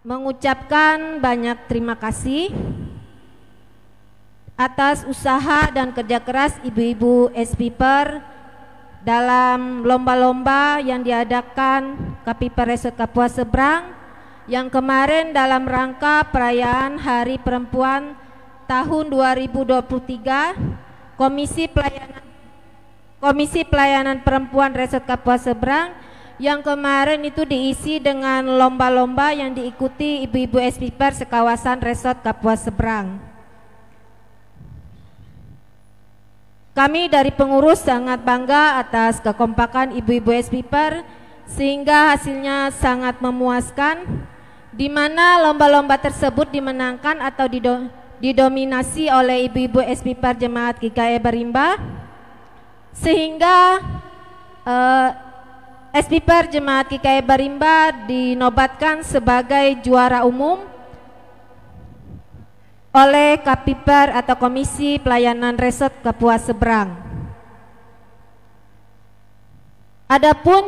mengucapkan banyak terima kasih atas usaha dan kerja keras ibu-ibu SPIPER dalam lomba-lomba yang diadakan KPIPER Resort Kapuas Seberang yang kemarin dalam rangka perayaan Hari Perempuan tahun 2023. Komisi Pelayanan Perempuan Resort Kapuas Seberang yang kemarin itu diisi dengan lomba-lomba yang diikuti ibu-ibu SPIPER sekawasan Resort Kapuas Seberang. Kami dari pengurus sangat bangga atas kekompakan ibu-ibu SPIPER sehingga hasilnya sangat memuaskan, di mana lomba-lomba tersebut dimenangkan atau didominasi oleh ibu-ibu SPIPER Jemaat GKI Barimba, sehingga SPIPER Jemaat GKI Barimba dinobatkan sebagai juara umum oleh KPIPER atau Komisi Pelayanan Resort Kapuas Seberang. Adapun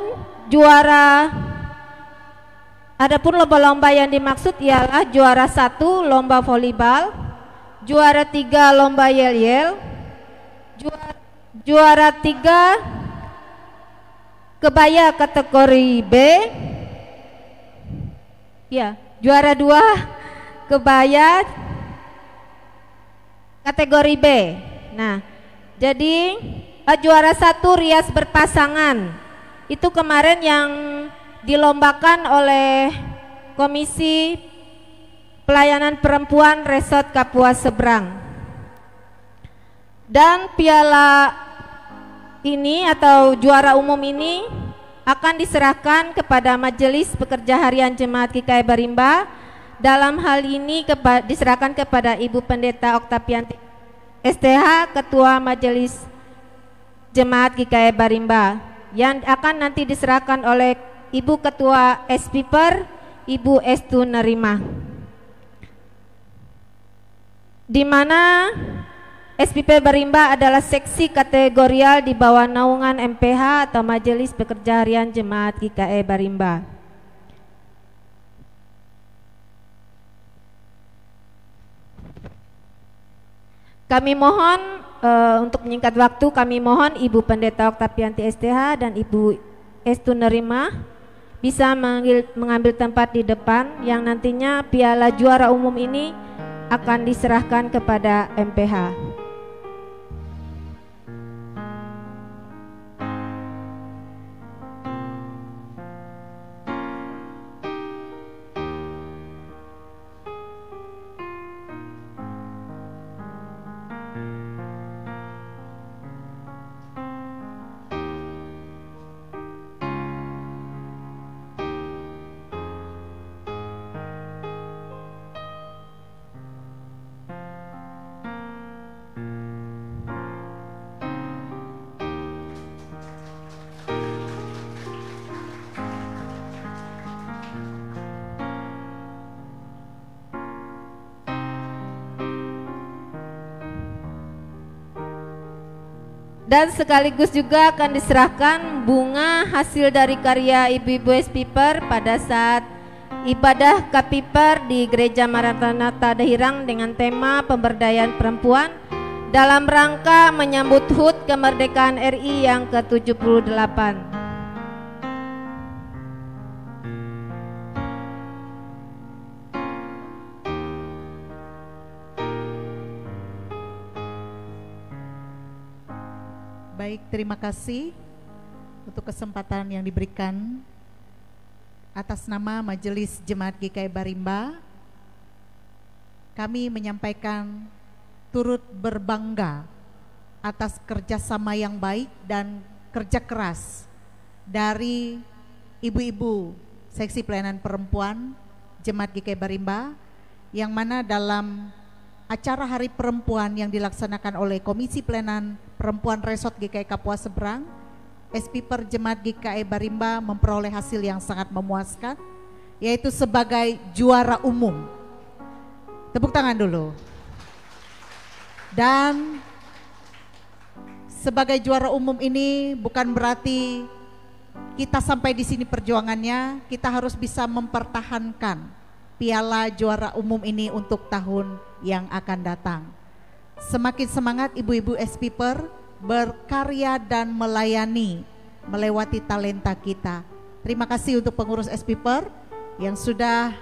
lomba-lomba yang dimaksud ialah juara 1 lomba volleyball, juara 3 lomba yel-yel, juara 3 kebaya kategori B, ya, juara 2 kebaya kategori B. Nah, jadi juara 1 rias berpasangan itu kemarin yang dilombakan oleh Komisi Pelayanan Perempuan Resort Kapuas Seberang. Dan piala ini atau juara umum ini akan diserahkan kepada Majelis Pekerja Harian Jemaat GKI Barimba. Dalam hal ini diserahkan kepada Ibu Pendeta Oktavianti STH, Ketua Majelis Jemaat GKI Barimba, yang akan nanti diserahkan oleh Ibu Ketua SPIPER, Ibu Estu Nerima, di mana SPIPER Barimba adalah seksi kategorial di bawah naungan MPH atau Majelis Pekerja Harian Jemaat GKI Barimba. Kami mohon untuk menyingkat waktu, kami mohon Ibu Pendeta Oktavianti STH dan Ibu Estu Nerima bisa mengambil tempat di depan, yang nantinya piala juara umum ini akan diserahkan kepada MPH. Dan sekaligus juga akan diserahkan bunga hasil dari karya ibu-ibu SPIPER pada saat ibadah KPIPER di Gereja Maranatha Dahirang dengan tema pemberdayaan perempuan dalam rangka menyambut HUT kemerdekaan RI yang ke-78. Baik, terima kasih untuk kesempatan yang diberikan. Atas nama Majelis Jemaat GKI Barimba, kami menyampaikan turut berbangga atas kerjasama yang baik dan kerja keras dari ibu-ibu Seksi Pelayanan Perempuan Jemaat GKI Barimba, yang mana dalam acara Hari Perempuan yang dilaksanakan oleh Komisi Pelayanan Perempuan Resort GKI Kapuas Seberang, SPIPER Jemaat GKI Barimba memperoleh hasil yang sangat memuaskan, yaitu sebagai juara umum. Tepuk tangan dulu. Dan sebagai juara umum ini bukan berarti kita sampai di sini perjuangannya, kita harus bisa mempertahankan piala juara umum ini untuk tahun yang akan datang. Semakin semangat ibu-ibu SPiper berkarya dan melayani melewati talenta kita. Terima kasih untuk pengurus SPiper yang sudah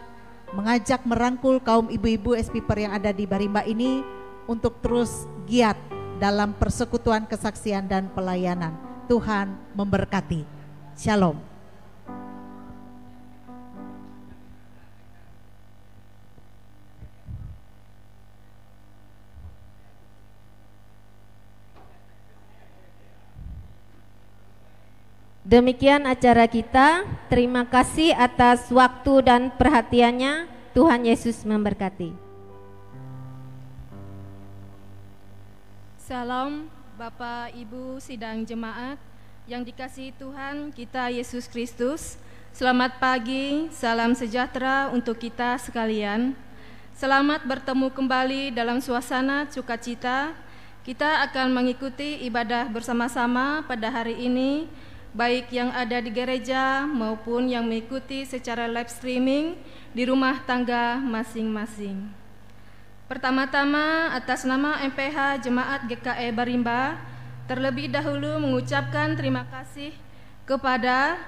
mengajak merangkul kaum ibu-ibu SPiper yang ada di Barimba ini untuk terus giat dalam persekutuan kesaksian dan pelayanan. Tuhan memberkati. Shalom. Demikian acara kita. Terima kasih atas waktu dan perhatiannya. Tuhan Yesus memberkati. Salam Bapak Ibu sidang jemaat yang dikasihi Tuhan kita Yesus Kristus. Selamat pagi, salam sejahtera untuk kita sekalian. Selamat bertemu kembali dalam suasana sukacita. Kita akan mengikuti ibadah bersama-sama pada hari ini, baik yang ada di gereja maupun yang mengikuti secara live streaming di rumah tangga masing-masing. Pertama-tama atas nama MPH Jemaat GKE Barimba, terlebih dahulu mengucapkan terima kasih kepada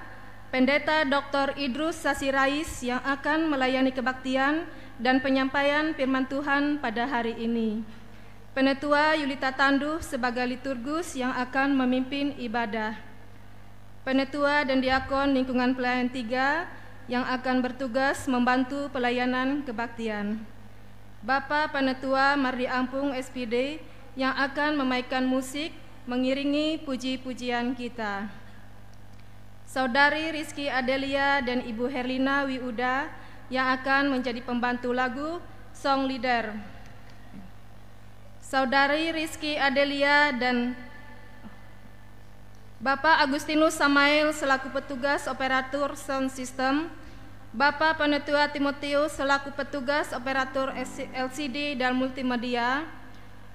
Pendeta Dr. Idrus Sasirais yang akan melayani kebaktian dan penyampaian firman Tuhan pada hari ini. Penetua Yulita Tanduh sebagai liturgus yang akan memimpin ibadah. Penetua dan diakon lingkungan pelayanan 3 yang akan bertugas membantu pelayanan kebaktian. Bapak Penetua Mardi Ampung SPD yang akan memainkan musik mengiringi puji-pujian kita. Saudari Rizky Adelia dan Ibu Herlina Wiuda yang akan menjadi pembantu lagu song leader. Saudari Rizky Adelia dan Bapak Agustinus Samael selaku petugas operator sound system, Bapak Penetua Timotius selaku petugas operator LCD dan multimedia,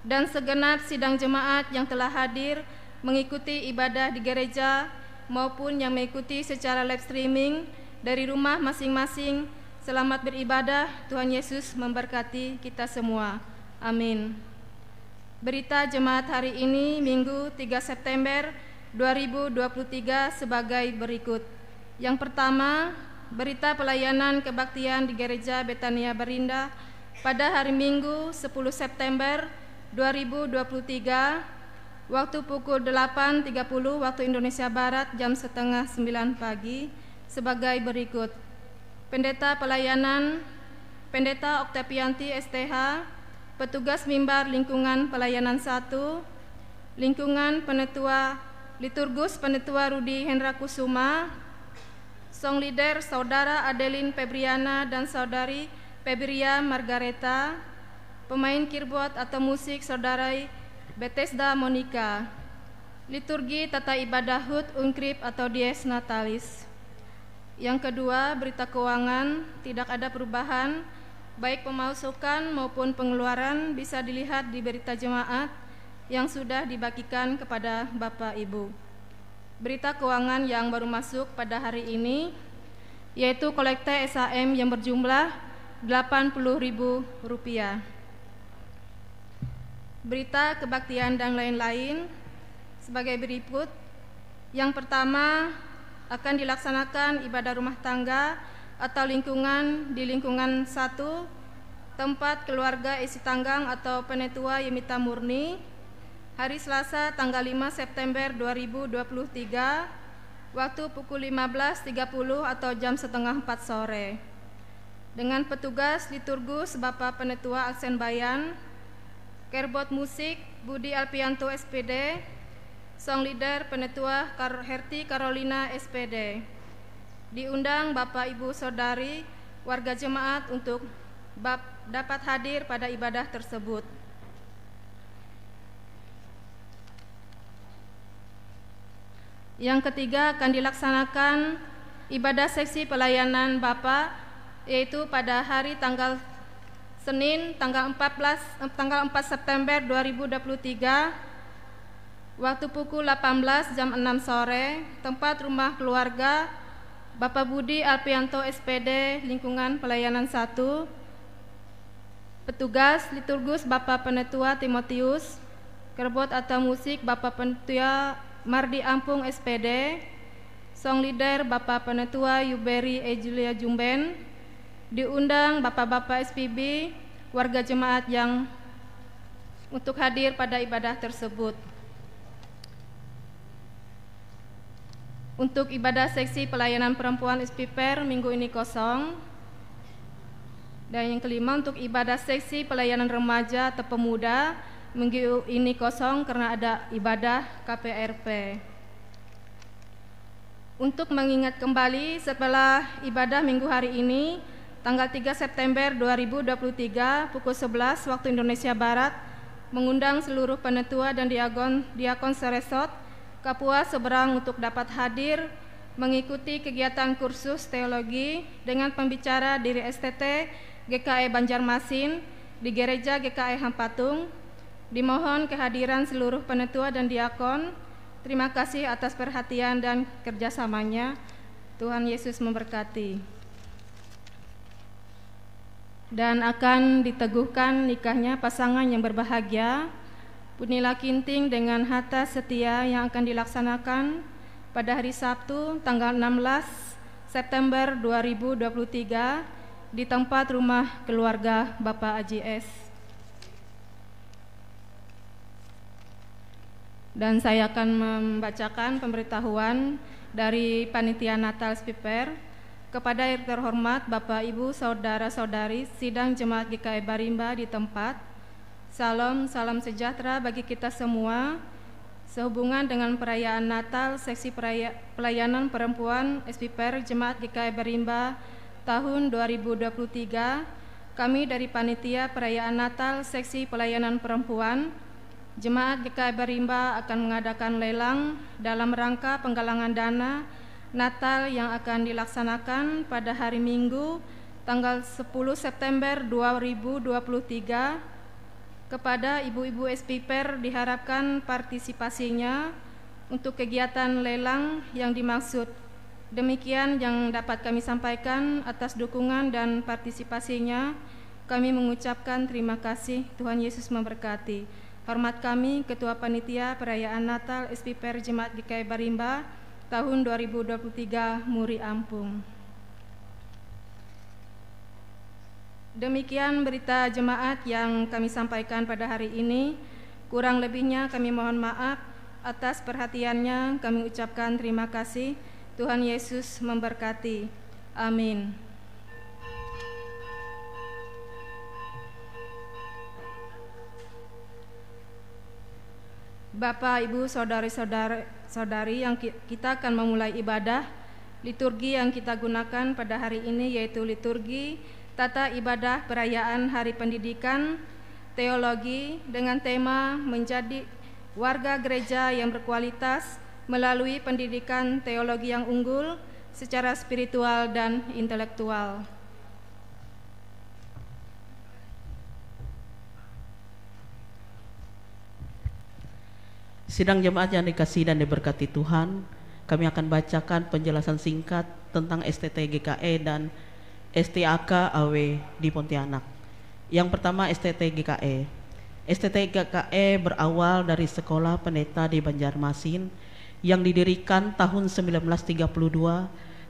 dan segenap sidang jemaat yang telah hadir mengikuti ibadah di gereja maupun yang mengikuti secara live streaming dari rumah masing-masing. Selamat beribadah, Tuhan Yesus memberkati kita semua. Amin. Berita jemaat hari ini Minggu 3 September 2023 sebagai berikut. Yang pertama, berita pelayanan kebaktian di Gereja Betania Barinda pada hari Minggu 10 September 2023 waktu pukul 8.30 waktu Indonesia Barat jam setengah 9 pagi sebagai berikut. Pendeta pelayanan Pendeta Oktavianti STH, petugas mimbar lingkungan pelayanan 1, lingkungan penetua liturgus penetua Rudi Hendra Kusuma, song leader Saudara Adeline Febriana dan Saudari Febria Margareta, pemain keyboard atau musik Saudara Bethesda Monica, liturgi tata ibadah HUT Unkrip atau Dies Natalis. Yang kedua, berita keuangan tidak ada perubahan, baik pemasukan maupun pengeluaran bisa dilihat di berita jemaat yang sudah dibagikan kepada Bapak Ibu. Berita keuangan yang baru masuk pada hari ini yaitu kolekte SHM yang berjumlah Rp80.000. Berita kebaktian dan lain-lain sebagai berikut. Yang pertama, akan dilaksanakan ibadah rumah tangga atau lingkungan di lingkungan 1 tempat keluarga isi tanggang atau penetua Yemita Murni hari Selasa tanggal 5 September 2023 waktu pukul 15.30 atau jam setengah 4 sore dengan petugas liturgus Bapak Penetua Aksen Bayan, kerbot musik Budi Alpianto SPD, song leader Penetua Herti Carolina SPD. Diundang Bapak Ibu Saudari warga jemaat untuk dapat hadir pada ibadah tersebut. Yang ketiga, akan dilaksanakan ibadah seksi pelayanan Bapa, yaitu pada hari tanggal Senin tanggal 4 September 2023 waktu pukul 18 jam 6 sore tempat rumah keluarga Bapak Budi Alpianto SPD Lingkungan Pelayanan 1, petugas liturgus Bapak Penetua Timotius, kerbot atau musik Bapak Penetua Mardi Ampung SPD, song leader Bapak Penetua Yuberi Julia Jumben, diundang Bapak-Bapak SPB, warga jemaat yang untuk hadir pada ibadah tersebut. Untuk ibadah seksi pelayanan perempuan SPPR minggu ini kosong. Dan yang kelima, untuk ibadah seksi pelayanan remaja atau pemuda minggu ini kosong karena ada ibadah KPRP. Untuk mengingat kembali setelah ibadah minggu hari ini, tanggal 3 September 2023 pukul 11 waktu Indonesia Barat, mengundang seluruh penetua dan diakon seresot Kapuas Seberang untuk dapat hadir mengikuti kegiatan kursus teologi dengan pembicara dari STT GKE Banjarmasin di Gereja GKE Hampatung. Dimohon kehadiran seluruh penetua dan diakon. Terima kasih atas perhatian dan kerjasamanya. Tuhan Yesus memberkati. Dan akan diteguhkan nikahnya pasangan yang berbahagia Punila Kinting dengan Hatta Setia yang akan dilaksanakan pada hari Sabtu tanggal 16 September 2023 di tempat rumah keluarga Bapak Aji S. Dan saya akan membacakan pemberitahuan dari Panitia Natal SPPR kepada yang terhormat Bapak Ibu Saudara-saudari sidang Jemaat GKE Barimba di tempat. Salam sejahtera bagi kita semua. Sehubungan dengan perayaan Natal seksi pelayanan perempuan SPPR Jemaat GKE Barimba tahun 2023, kami dari Panitia Perayaan Natal seksi pelayanan perempuan Jemaat GKE Barimba akan mengadakan lelang dalam rangka penggalangan dana Natal yang akan dilaksanakan pada hari Minggu tanggal 10 September 2023. Kepada ibu-ibu SPPR diharapkan partisipasinya untuk kegiatan lelang yang dimaksud. Demikian yang dapat kami sampaikan. Atas dukungan dan partisipasinya kami mengucapkan terima kasih. Tuhan Yesus memberkati. Hormat kami Ketua Panitia Perayaan Natal SPPR Jemaat GKE Barimba tahun 2023 Muri Ampung. Demikian berita jemaat yang kami sampaikan pada hari ini. Kurang lebihnya kami mohon maaf. Atas perhatiannya kami ucapkan terima kasih. Tuhan Yesus memberkati. Amin. Bapak, Ibu, saudari-saudari yang kita akan memulai ibadah. Liturgi yang kita gunakan pada hari ini yaitu liturgi Tata Ibadah Perayaan Hari Pendidikan Teologi dengan tema menjadi warga gereja yang berkualitas melalui pendidikan teologi yang unggul secara spiritual dan intelektual. Sidang jemaat yang dikasihi dan diberkati Tuhan, kami akan bacakan penjelasan singkat tentang STT GKE dan STAK AW di Pontianak. Yang pertama, STT GKE. STT GKE berawal dari Sekolah Pendeta di Banjarmasin yang didirikan tahun 1932.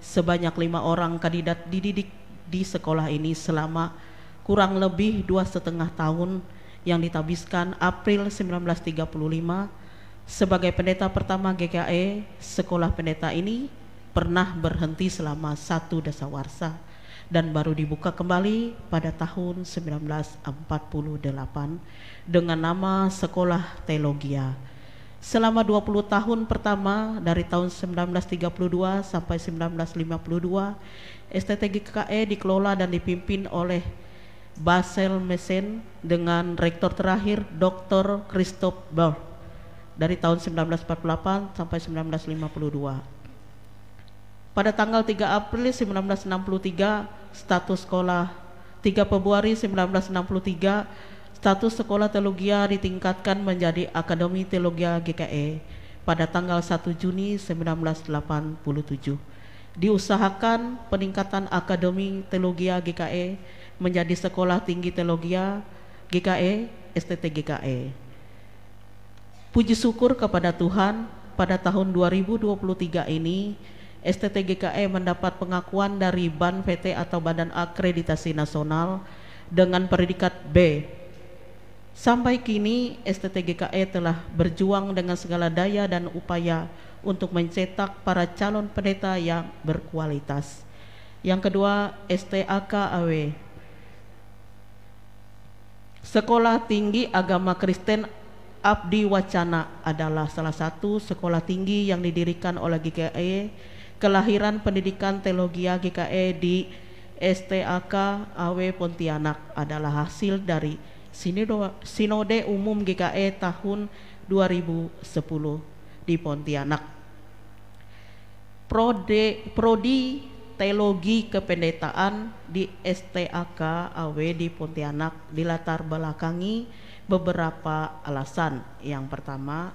Sebanyak 5 orang kandidat dididik di sekolah ini selama kurang lebih 2,5 tahun yang ditabiskan April 1935 sebagai pendeta pertama GKE. Sekolah pendeta ini pernah berhenti selama 1 dasawarsa dan baru dibuka kembali pada tahun 1948 dengan nama Sekolah Teologia. Selama 20 tahun pertama dari tahun 1932 sampai 1952, STT GKE dikelola dan dipimpin oleh Basel Mesen dengan rektor terakhir Dr. Christoph Bauer dari tahun 1948 sampai 1952. Pada tanggal 3 April 1963, status sekolah 3 Februari 1963, status sekolah teologia ditingkatkan menjadi Akademi Teologia GKE pada tanggal 1 Juni 1987. Diusahakan peningkatan Akademi Teologi GKE menjadi Sekolah Tinggi Teologi GKE, STT GKE. Puji syukur kepada Tuhan, pada tahun 2023 ini STT GKE mendapat pengakuan dari BAN PT atau Badan Akreditasi Nasional dengan predikat B. Sampai kini STT GKE telah berjuang dengan segala daya dan upaya untuk mencetak para calon pendeta yang berkualitas. Yang kedua, STAK-AW, Sekolah Tinggi Agama Kristen Abdi Wacana, adalah salah satu sekolah tinggi yang didirikan oleh GKE. Kelahiran pendidikan teologi GKE di STAK-AW Pontianak adalah hasil dari Sinode Umum GKE tahun 2010 di Pontianak. Prodi Teologi Kependetaan di STAK-AW di Pontianak dilatar belakangi beberapa alasan. Yang pertama,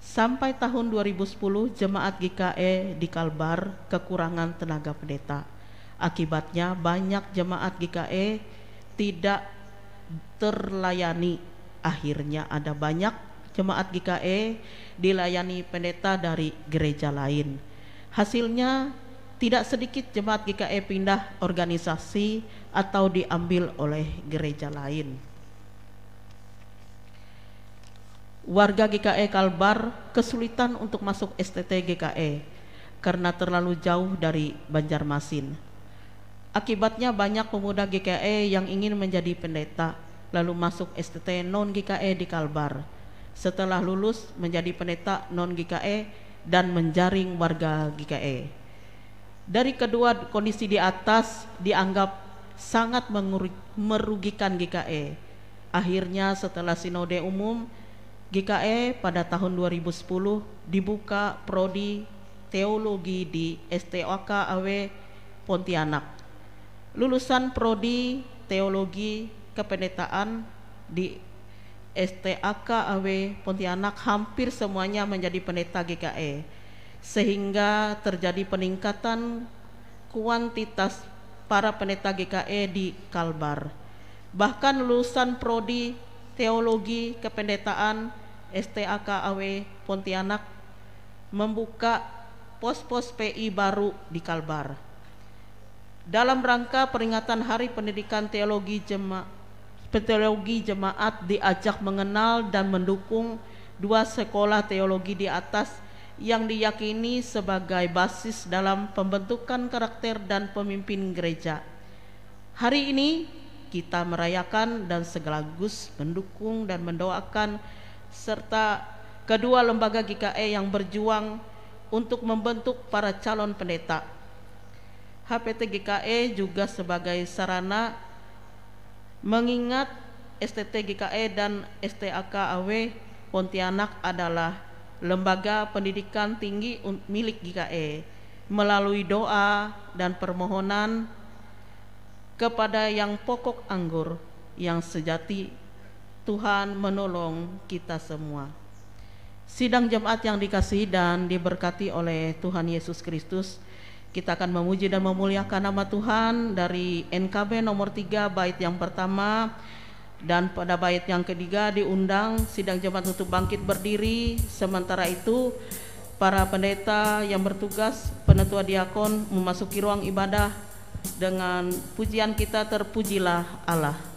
sampai tahun 2010 jemaat GKE di Kalbar kekurangan tenaga pendeta. Akibatnya banyak jemaat GKE tidak terlayani. Akhirnya ada banyak jemaat GKE dilayani pendeta dari gereja lain. Hasilnya tidak sedikit jemaat GKE pindah organisasi atau diambil oleh gereja lain. Warga GKE Kalbar kesulitan untuk masuk STT GKE karena terlalu jauh dari Banjarmasin. Akibatnya banyak pemuda GKE yang ingin menjadi pendeta lalu masuk STT non GKE di Kalbar. Setelah lulus menjadi pendeta non GKE dan menjaring warga GKE. Dari kedua kondisi di atas dianggap sangat merugikan GKE. Akhirnya setelah Sinode Umum GKE pada tahun 2010 dibuka prodi teologi di STAK-AW Pontianak. Lulusan prodi teologi kependetaan di STAK-AW Pontianak hampir semuanya menjadi pendeta GKE, sehingga terjadi peningkatan kuantitas para pendeta GKE di Kalbar. Bahkan lulusan prodi teologi kependetaan STAK-AW Pontianak membuka pos-pos PI baru di Kalbar. Dalam rangka peringatan Hari Pendidikan Teologi Jemaat diajak mengenal dan mendukung dua sekolah teologi di atas yang diyakini sebagai basis dalam pembentukan karakter dan pemimpin gereja. Hari ini kita merayakan dan sekaligus mendukung dan mendoakan serta kedua lembaga GKE yang berjuang untuk membentuk para calon pendeta. HPT GKE juga sebagai sarana mengingat STT GKE dan STAK-AW Pontianak adalah lembaga pendidikan tinggi milik GKE. Melalui doa dan permohonan kepada yang pokok anggur yang sejati, Tuhan menolong kita semua. Sidang jemaat yang dikasihi dan diberkati oleh Tuhan Yesus Kristus, kita akan memuji dan memuliakan nama Tuhan dari NKB nomor 3 bait yang pertama, dan pada bait yang ketiga diundang sidang jemaat untuk bangkit berdiri. Sementara itu para pendeta yang bertugas, penetua diakon memasuki ruang ibadah dengan pujian kita, terpujilah Allah.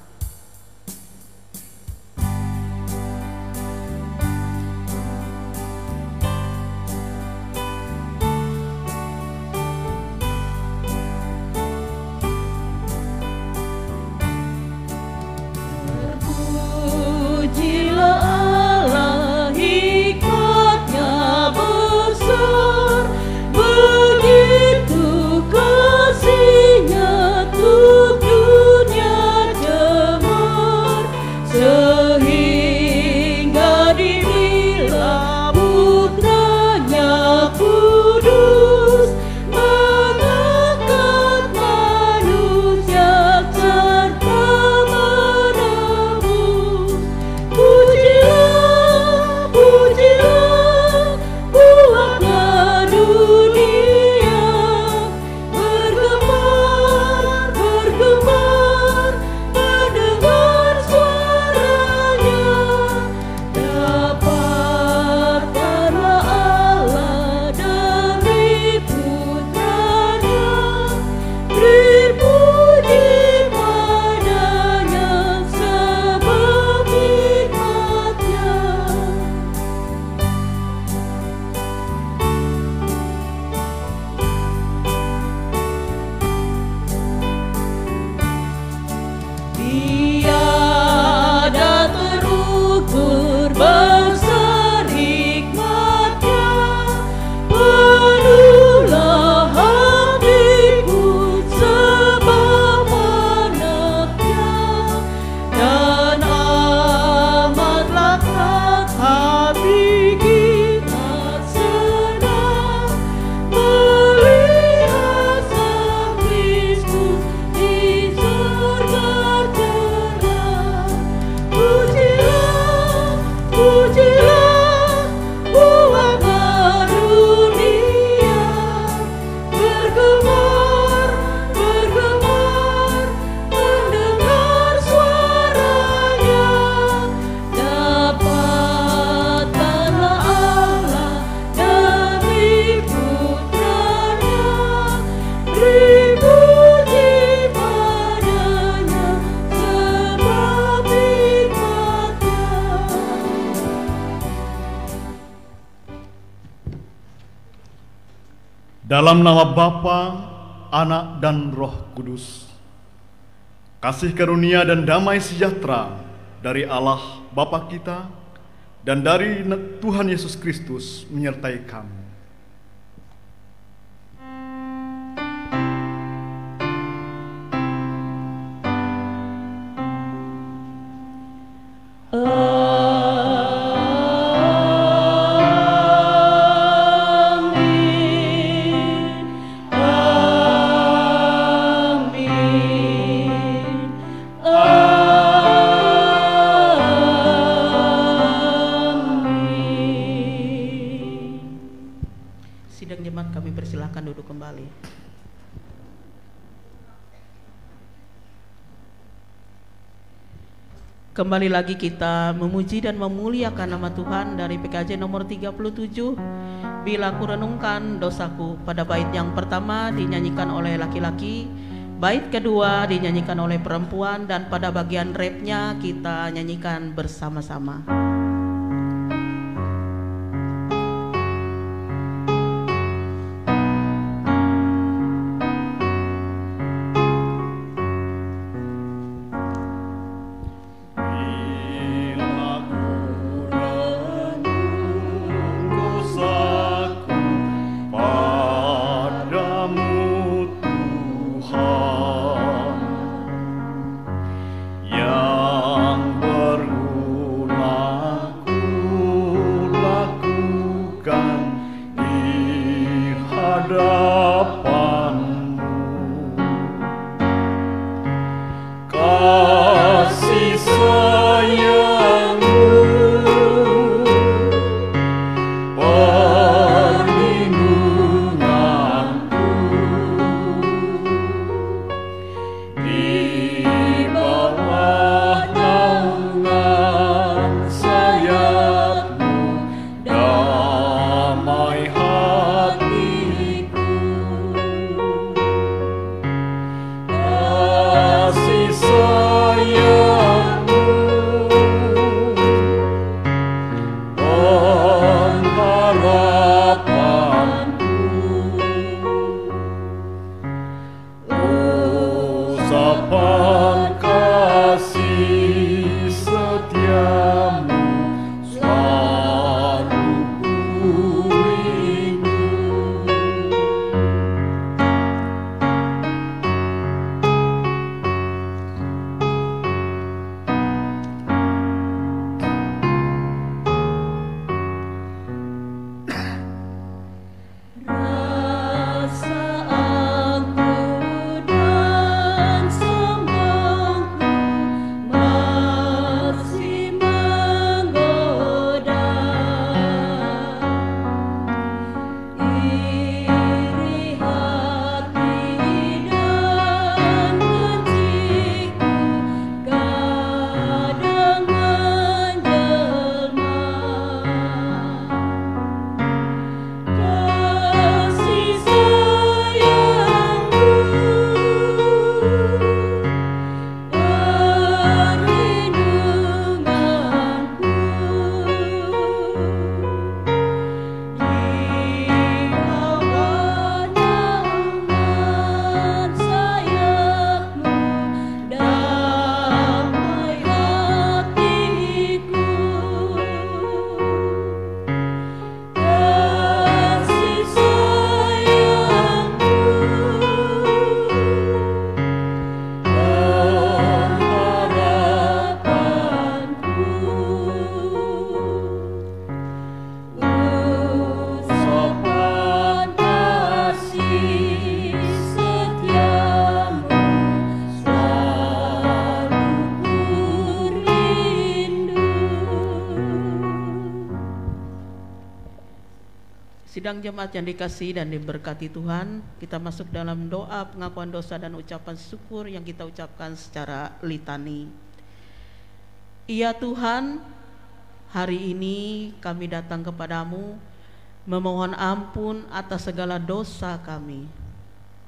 Begitu kasihnya untuk dunia. Dalam nama Bapa, Anak, dan Roh Kudus. Kasih karunia dan damai sejahtera dari Allah Bapa kita dan dari Tuhan Yesus Kristus menyertai kamu. Sidang jemaat kami persilahkan duduk kembali. Kembali lagi kita memuji dan memuliakan nama Tuhan dari PKJ nomor 37. Bila ku renungkan dosaku, pada bait yang pertama dinyanyikan oleh laki-laki, bait kedua dinyanyikan oleh perempuan, dan pada bagian rapnya kita nyanyikan bersama-sama. Sidang jemaat yang dikasihi dan diberkati Tuhan, kita masuk dalam doa pengakuan dosa dan ucapan syukur yang kita ucapkan secara litani. Ya Tuhan, hari ini kami datang kepadamu memohon ampun atas segala dosa kami.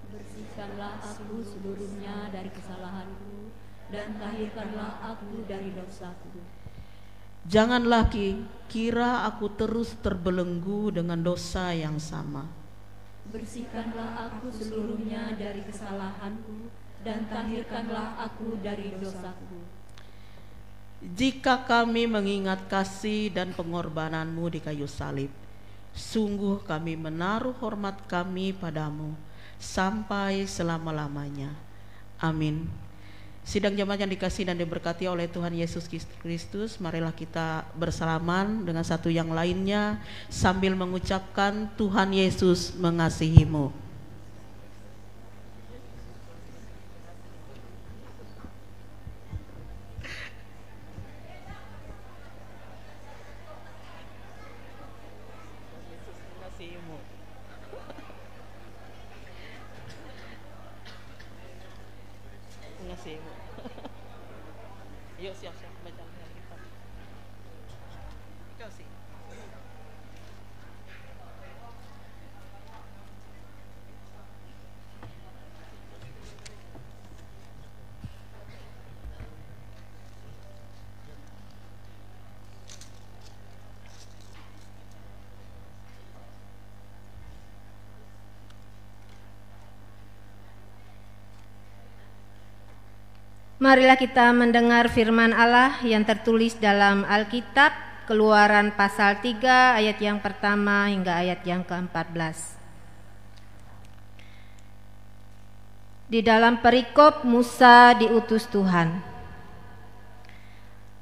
Bersihkanlah aku seluruhnya dari kesalahanku, dan tahirkanlah aku dari dosaku. Janganlah kira aku terus terbelenggu dengan dosa yang sama. Bersihkanlah aku seluruhnya dari kesalahanku, dan tahirkanlah aku dari dosaku. Jika kami mengingat kasih dan pengorbananmu di kayu salib, sungguh kami menaruh hormat kami padamu sampai selama-lamanya. Amin. Sidang jemaat yang dikasihi dan diberkati oleh Tuhan Yesus Kristus, marilah kita bersalaman dengan satu yang lainnya sambil mengucapkan Tuhan Yesus mengasihimu. Yuk siap-siap baca Alkitab. Kasih. Marilah kita mendengar firman Allah yang tertulis dalam Alkitab, Keluaran pasal 3 ayat yang pertama hingga ayat yang ke-14. Di dalam perikop Musa diutus Tuhan.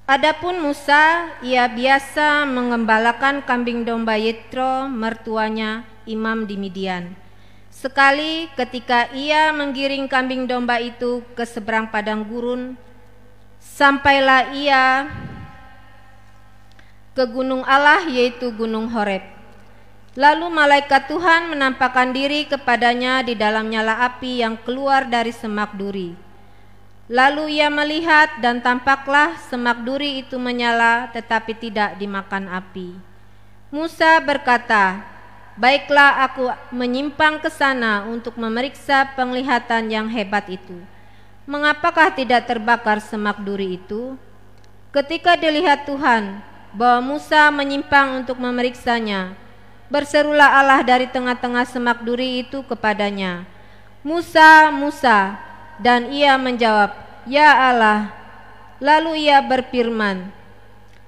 Adapun Musa, ia biasa mengembalakan kambing domba Yetro, mertuanya imam di Midian. Sekali ketika ia menggiring kambing domba itu ke seberang padang gurun, sampailah ia ke gunung Allah, yaitu gunung Horeb. Lalu malaikat Tuhan menampakkan diri kepadanya di dalam nyala api yang keluar dari semak duri. Lalu ia melihat dan tampaklah semak duri itu menyala tetapi tidak dimakan api. Musa berkata, "Baiklah, aku menyimpang ke sana untuk memeriksa penglihatan yang hebat itu. Mengapakah tidak terbakar semak duri itu?" Ketika dilihat Tuhan bahwa Musa menyimpang untuk memeriksanya, berserulah Allah dari tengah-tengah semak duri itu kepadanya, "Musa, Musa." Dan ia menjawab, "Ya Allah." Lalu ia berfirman,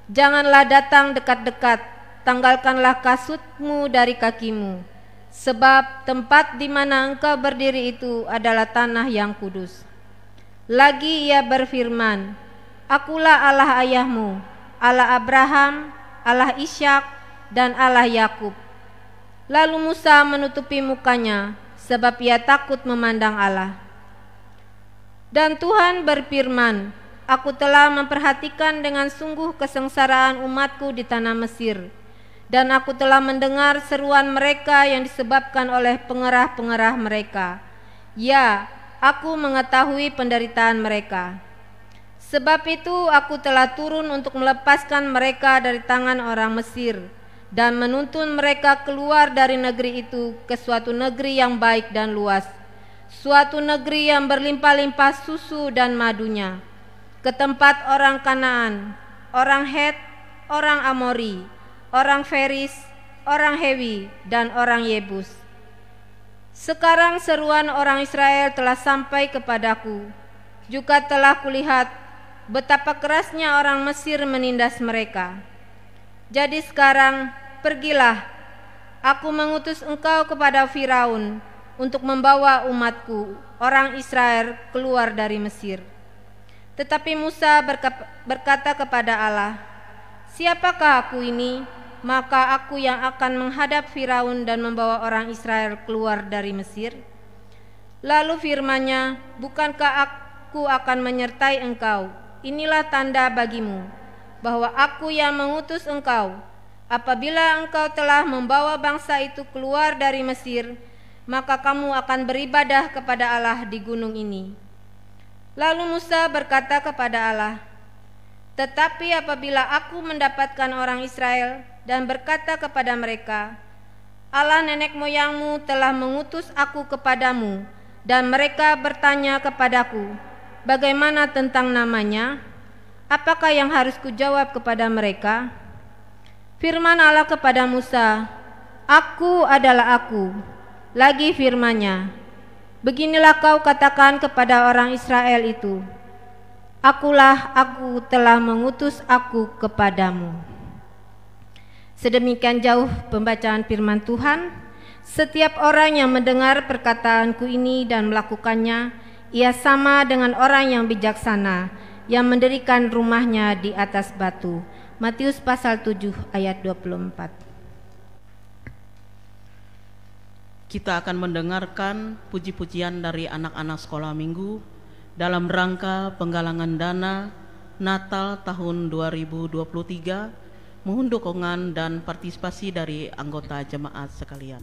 "Janganlah datang dekat-dekat. Tanggalkanlah kasutmu dari kakimu, sebab tempat di mana engkau berdiri itu adalah tanah yang kudus." Lagi ia berfirman, "Akulah Allah ayahmu, Allah Abraham, Allah Ishak, dan Allah Yakub." Lalu Musa menutupi mukanya, sebab ia takut memandang Allah. Dan Tuhan berfirman, "Aku telah memperhatikan dengan sungguh kesengsaraan umatku di tanah Mesir, dan aku telah mendengar seruan mereka yang disebabkan oleh pengerah-pengerah mereka. Ya, aku mengetahui penderitaan mereka. Sebab itu aku telah turun untuk melepaskan mereka dari tangan orang Mesir dan menuntun mereka keluar dari negeri itu ke suatu negeri yang baik dan luas, suatu negeri yang berlimpah-limpah susu dan madunya, ke tempat orang Kanaan, orang Het, orang Amori, orang Feris, orang Hewi, dan orang Yebus. Sekarang seruan orang Israel telah sampai kepadaku, juga telah kulihat betapa kerasnya orang Mesir menindas mereka. Jadi sekarang pergilah, aku mengutus engkau kepada Firaun untuk membawa umatku, orang Israel, keluar dari Mesir." Tetapi Musa berkata kepada Allah, "Siapakah aku ini? Maka aku yang akan menghadap Firaun dan membawa orang Israel keluar dari Mesir?" Lalu firman-Nya, "Bukankah aku akan menyertai engkau? Inilah tanda bagimu, bahwa aku yang mengutus engkau. Apabila engkau telah membawa bangsa itu keluar dari Mesir, maka kamu akan beribadah kepada Allah di gunung ini." Lalu Musa berkata kepada Allah, "Tetapi apabila aku mendapatkan orang Israel dan berkata kepada mereka, 'Allah nenek moyangmu telah mengutus aku kepadamu,' dan mereka bertanya kepadaku, 'Bagaimana tentang namanya?' apakah yang harus kujawab kepada mereka?" Firman Allah kepada Musa, "Aku adalah Aku." lagi firman-Nya, beginilah kau katakan kepada orang Israel itu, Akulah, aku telah mengutus aku kepadamu. Sedemikian jauh pembacaan firman Tuhan. Setiap orang yang mendengar perkataanku ini dan melakukannya, ia sama dengan orang yang bijaksana, yang mendirikan rumahnya di atas batu. Matius pasal 7 ayat 24. Kita akan mendengarkan puji-pujian dari anak-anak sekolah minggu dalam rangka penggalangan dana Natal tahun 2023, mohon dukungan dan partisipasi dari anggota jemaat sekalian.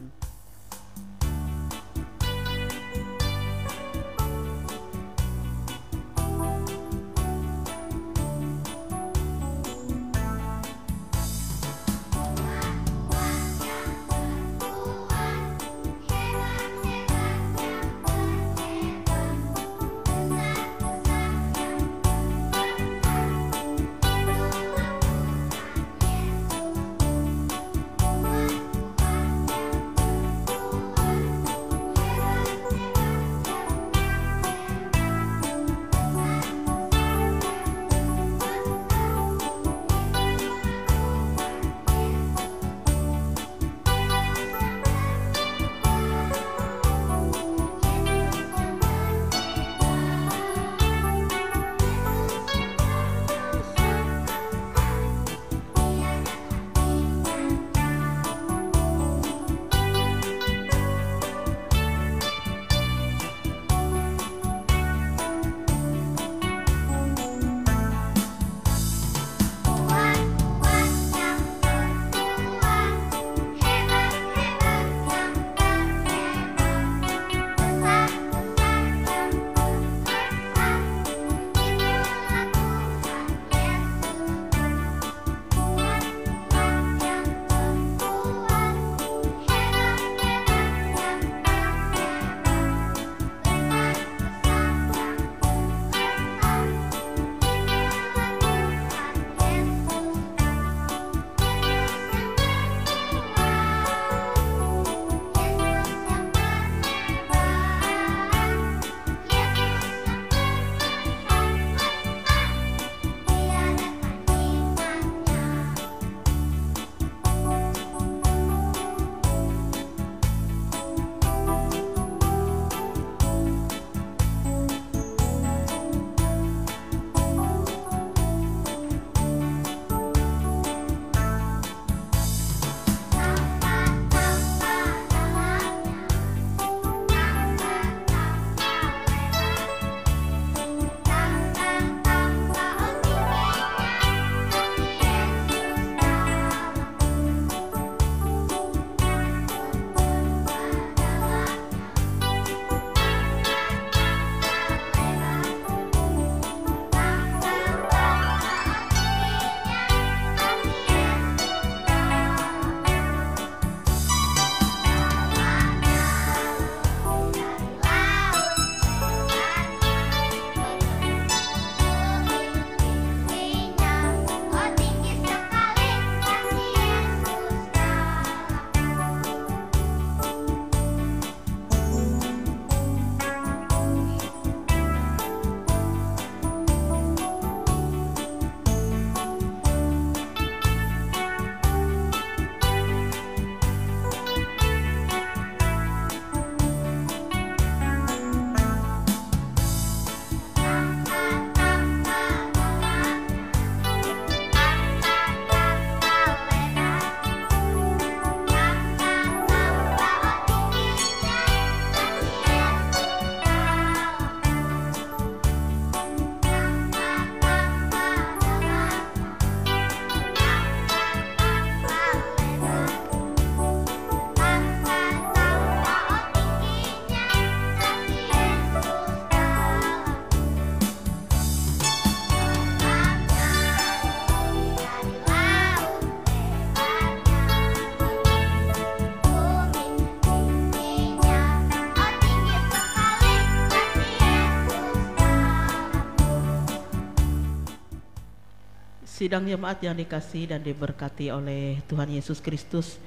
Sidang jemaat yang dikasihi dan diberkati oleh Tuhan Yesus Kristus,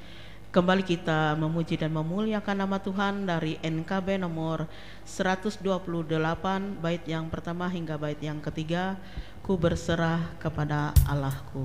Kembali kita memuji dan memuliakan nama Tuhan dari NKB nomor 128, bait yang pertama hingga bait yang ketiga. Ku berserah kepada Allahku.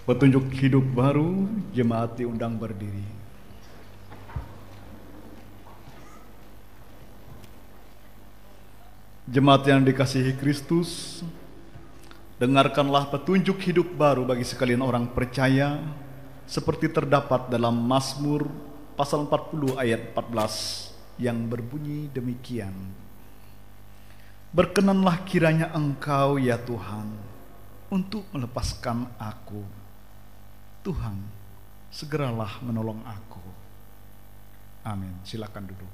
Petunjuk hidup baru, jemaat diundang berdiri. Jemaat yang dikasihi Kristus, dengarkanlah petunjuk hidup baru bagi sekalian orang percaya seperti terdapat dalam Mazmur pasal 40 ayat 14 yang berbunyi demikian. Berkenanlah kiranya Engkau ya Tuhan untuk melepaskan aku. Tuhan, segeralah menolong aku. Amin. Silakan duduk.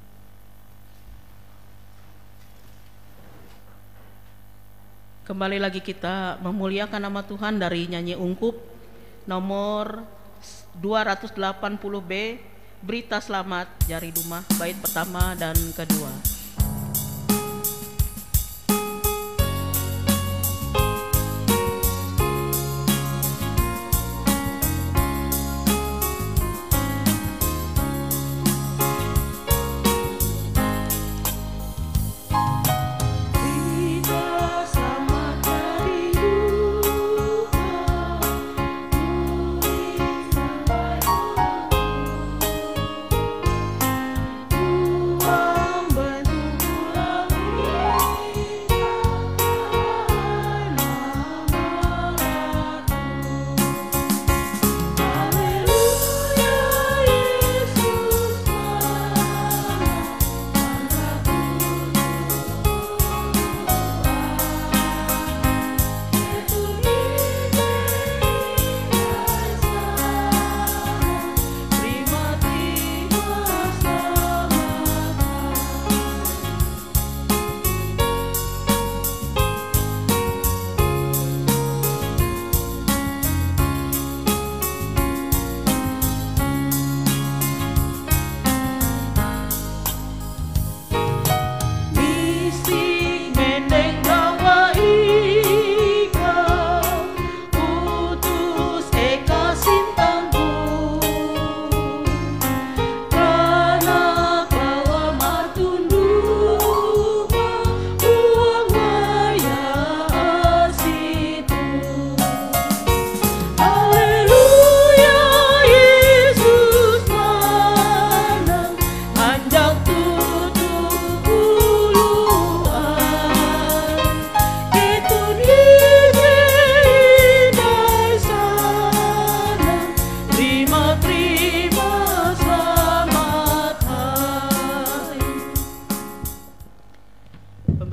Kembali lagi kita memuliakan nama Tuhan dari nyanyi ungkup nomor 280B, Berita Selamat Jari Dumah, bait pertama dan kedua. Benar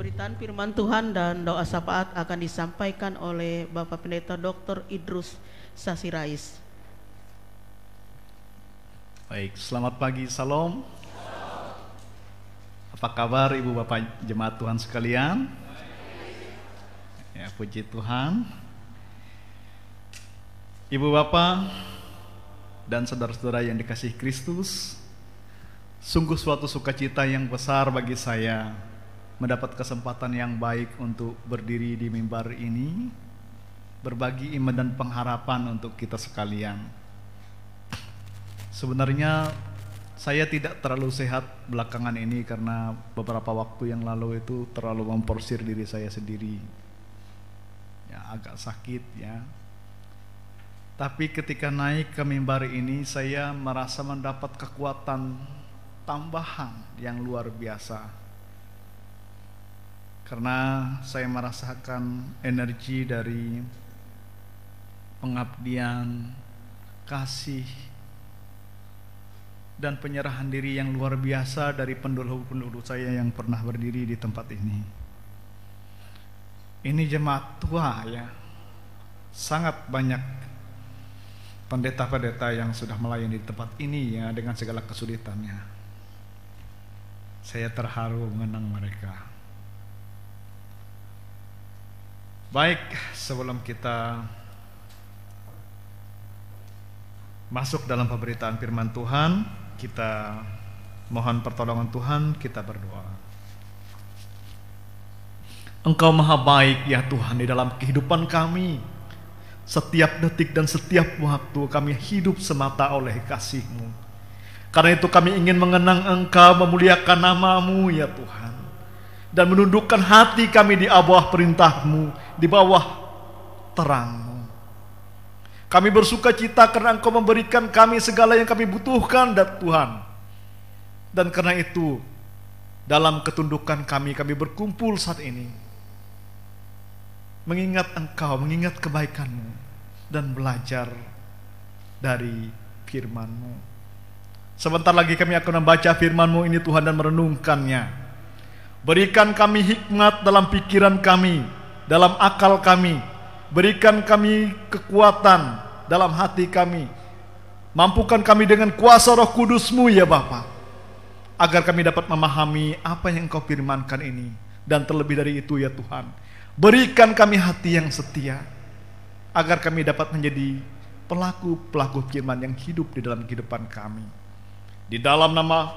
Pemberitaan firman Tuhan dan doa syafaat akan disampaikan oleh Bapak Pendeta Dr. Idrus Sasirais. Baik, selamat pagi, salam. Apa kabar Ibu Bapak jemaat Tuhan sekalian? Ya, puji Tuhan. Ibu Bapak dan saudara-saudara yang dikasihi Kristus, sungguh suatu sukacita yang besar bagi saya mendapat kesempatan yang baik untuk berdiri di mimbar ini, berbagi iman dan pengharapan untuk kita sekalian. Sebenarnya saya tidak terlalu sehat belakangan ini karena beberapa waktu yang lalu itu terlalu memporsir diri saya sendiri. Ya, agak sakit ya. Tapi ketika naik ke mimbar ini saya merasa mendapat kekuatan tambahan yang luar biasa. Karena saya merasakan energi dari pengabdian, kasih, dan penyerahan diri yang luar biasa dari pendahulu-pendahulu saya yang pernah berdiri di tempat ini. Ini jemaat tua ya, sangat banyak pendeta-pendeta yang sudah melayani di tempat ini ya, dengan segala kesulitannya. Saya terharu mengenang mereka. Baik, sebelum kita masuk dalam pemberitaan firman Tuhan, kita mohon pertolongan Tuhan, kita berdoa. Engkau maha baik ya Tuhan di dalam kehidupan kami. Setiap detik dan setiap waktu kami hidup semata oleh kasih-Mu. Karena itu kami ingin mengenang Engkau, memuliakan nama-Mu ya Tuhan, dan menundukkan hati kami di bawah perintah-Mu, di bawah terang-Mu. Kami bersuka cita karena Engkau memberikan kami segala yang kami butuhkan dan Tuhan. Dan karena itu dalam ketundukan kami berkumpul saat ini, mengingat Engkau, mengingat kebaikan-Mu, dan belajar dari firman-Mu. Sebentar lagi kami akan membaca firman-Mu ini Tuhan dan merenungkannya. Berikan kami hikmat dalam pikiran kami, dalam akal kami. Berikan kami kekuatan dalam hati kami. Mampukan kami dengan kuasa Roh Kudus-Mu ya Bapa, agar kami dapat memahami apa yang Engkau firmankan ini. Dan terlebih dari itu ya Tuhan, berikan kami hati yang setia, agar kami dapat menjadi pelaku-pelaku firman yang hidup di dalam kehidupan kami. Di dalam nama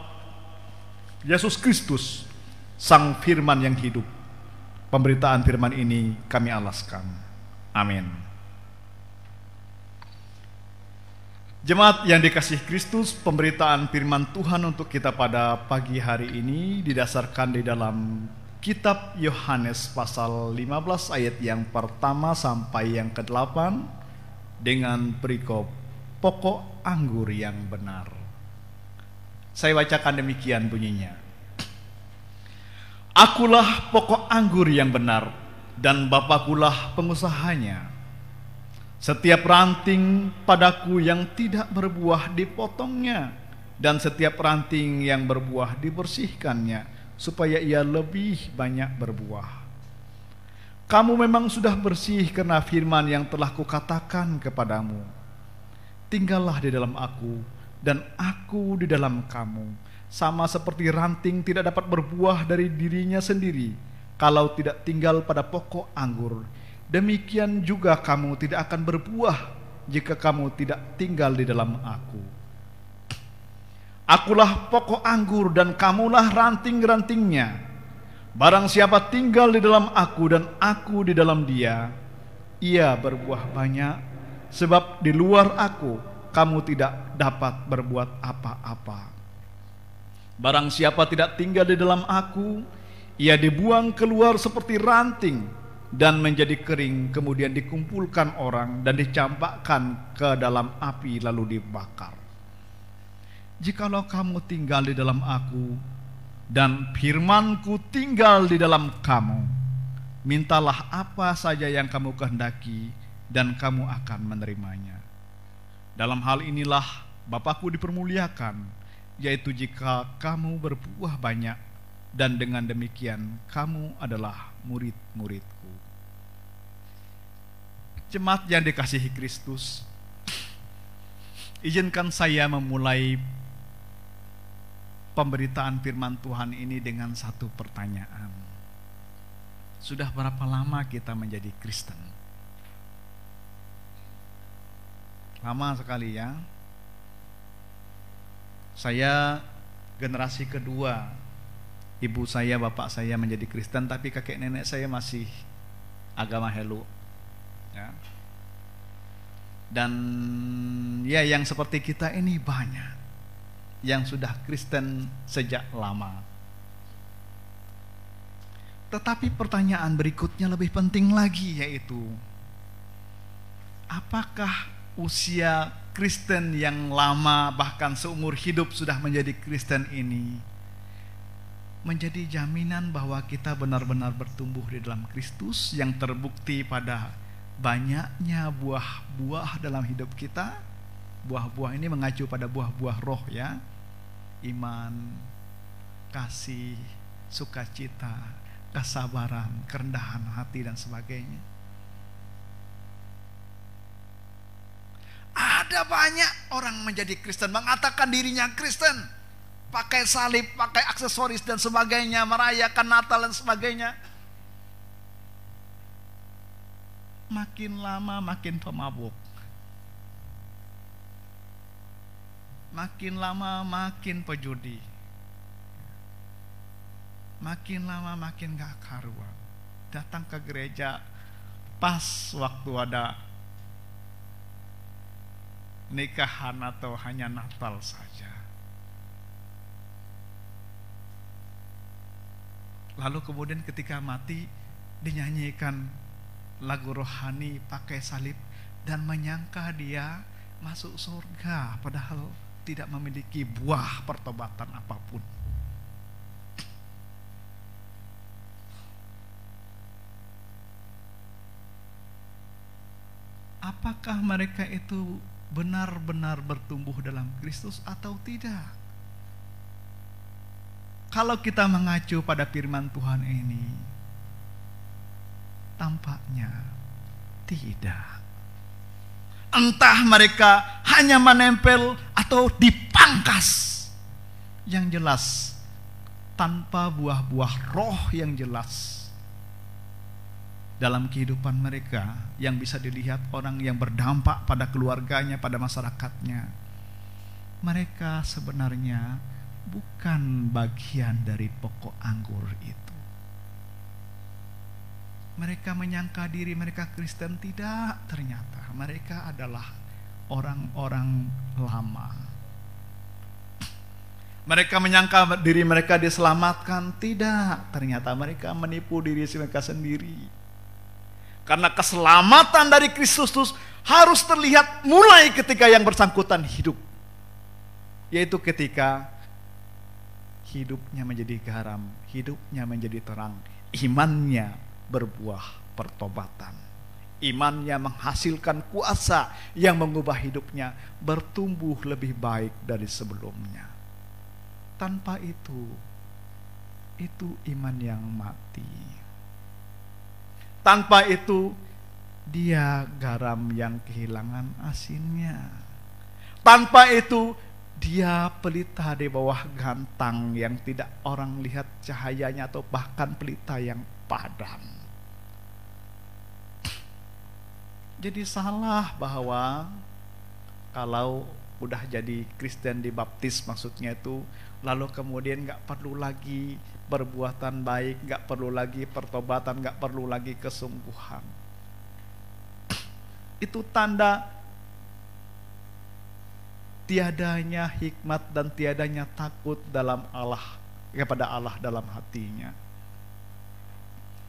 Yesus Kristus, Sang Firman yang hidup, pemberitaan firman ini kami alaskan. Amin. Jemaat yang dikasihi Kristus, pemberitaan firman Tuhan untuk kita pada pagi hari ini didasarkan di dalam Kitab Yohanes pasal 15 ayat yang pertama sampai yang ke-8 dengan perikop pokok anggur yang benar. Saya bacakan demikian bunyinya. Akulah pokok anggur yang benar, dan Bapakulah pengusahanya. Setiap ranting padaku yang tidak berbuah dipotongnya, dan setiap ranting yang berbuah dibersihkannya, supaya ia lebih banyak berbuah. Kamu memang sudah bersih karena firman yang telah kukatakan kepadamu. Tinggallah di dalam aku, dan aku di dalam kamu. Sama seperti ranting tidak dapat berbuah dari dirinya sendiri kalau tidak tinggal pada pokok anggur, demikian juga kamu tidak akan berbuah jika kamu tidak tinggal di dalam aku. Akulah pokok anggur dan kamulah ranting-rantingnya. Barang siapa tinggal di dalam aku dan aku di dalam dia, ia berbuah banyak, sebab di luar aku kamu tidak dapat berbuat apa-apa. Barang siapa tidak tinggal di dalam aku, ia dibuang keluar seperti ranting dan menjadi kering, kemudian dikumpulkan orang dan dicampakkan ke dalam api lalu dibakar. Jikalau kamu tinggal di dalam aku dan firman-Ku tinggal di dalam kamu, mintalah apa saja yang kamu kehendaki dan kamu akan menerimanya. Dalam hal inilah Bapa-Ku dipermuliakan, yaitu jika kamu berbuah banyak dan dengan demikian kamu adalah murid-muridku. Jemaat yang dikasihi Kristus, izinkan saya memulai pemberitaan firman Tuhan ini dengan satu pertanyaan. Sudah berapa lama kita menjadi Kristen? Lama sekali ya. Saya generasi kedua. Ibu saya, bapak saya menjadi Kristen, tapi kakek nenek saya masih agama Helu. Ya. Dan ya yang seperti kita ini banyak yang sudah Kristen sejak lama. Tetapi pertanyaan berikutnya lebih penting lagi, yaitu apakah usia Kristen yang lama bahkan seumur hidup sudah menjadi Kristen ini menjadi jaminan bahwa kita benar-benar bertumbuh di dalam Kristus yang terbukti pada banyaknya buah-buah dalam hidup kita. Buah-buah ini mengacu pada buah-buah roh ya. Iman, kasih, sukacita, kesabaran, kerendahan hati dan sebagainya. Ada banyak orang menjadi Kristen, mengatakan dirinya Kristen, pakai salib, pakai aksesoris dan sebagainya, merayakan Natal dan sebagainya. Makin lama makin pemabuk. Makin lama makin pejudi. Makin lama makin gak karuan. Datang ke gereja pas waktu ada nikahan atau hanya Natal saja. Lalu kemudian ketika mati dinyanyikan lagu rohani pakai salib dan menyangka dia masuk surga, padahal tidak memiliki buah pertobatan apapun. Apakah mereka itu benar-benar bertumbuh dalam Kristus atau tidak? Kalau kita mengacu pada firman Tuhan ini, tampaknya tidak. Entah mereka hanya menempel atau dipangkas. Yang jelas, tanpa buah-buah roh yang jelas dalam kehidupan mereka yang bisa dilihat orang yang berdampak pada keluarganya, pada masyarakatnya. Mereka sebenarnya bukan bagian dari pokok anggur itu. Mereka menyangka diri mereka Kristen, tidak, ternyata mereka adalah orang-orang lama. Mereka menyangka diri mereka diselamatkan, tidak, ternyata mereka menipu diri mereka sendiri. Karena keselamatan dari Kristus harus terlihat mulai ketika yang bersangkutan hidup, yaitu ketika hidupnya menjadi garam, hidupnya menjadi terang, imannya berbuah pertobatan, imannya menghasilkan kuasa yang mengubah hidupnya bertumbuh lebih baik dari sebelumnya. Tanpa itu iman yang mati. Tanpa itu dia garam yang kehilangan asinnya. Tanpa itu dia pelita di bawah gantang yang tidak orang lihat cahayanya, atau bahkan pelita yang padam. Jadi salah bahwa kalau udah jadi Kristen dibaptis maksudnya itu, lalu kemudian gak perlu lagi perbuatan baik, gak perlu lagi pertobatan, gak perlu lagi kesungguhan. Itu tanda tiadanya hikmat dan tiadanya takut dalam Allah, kepada Allah dalam hatinya.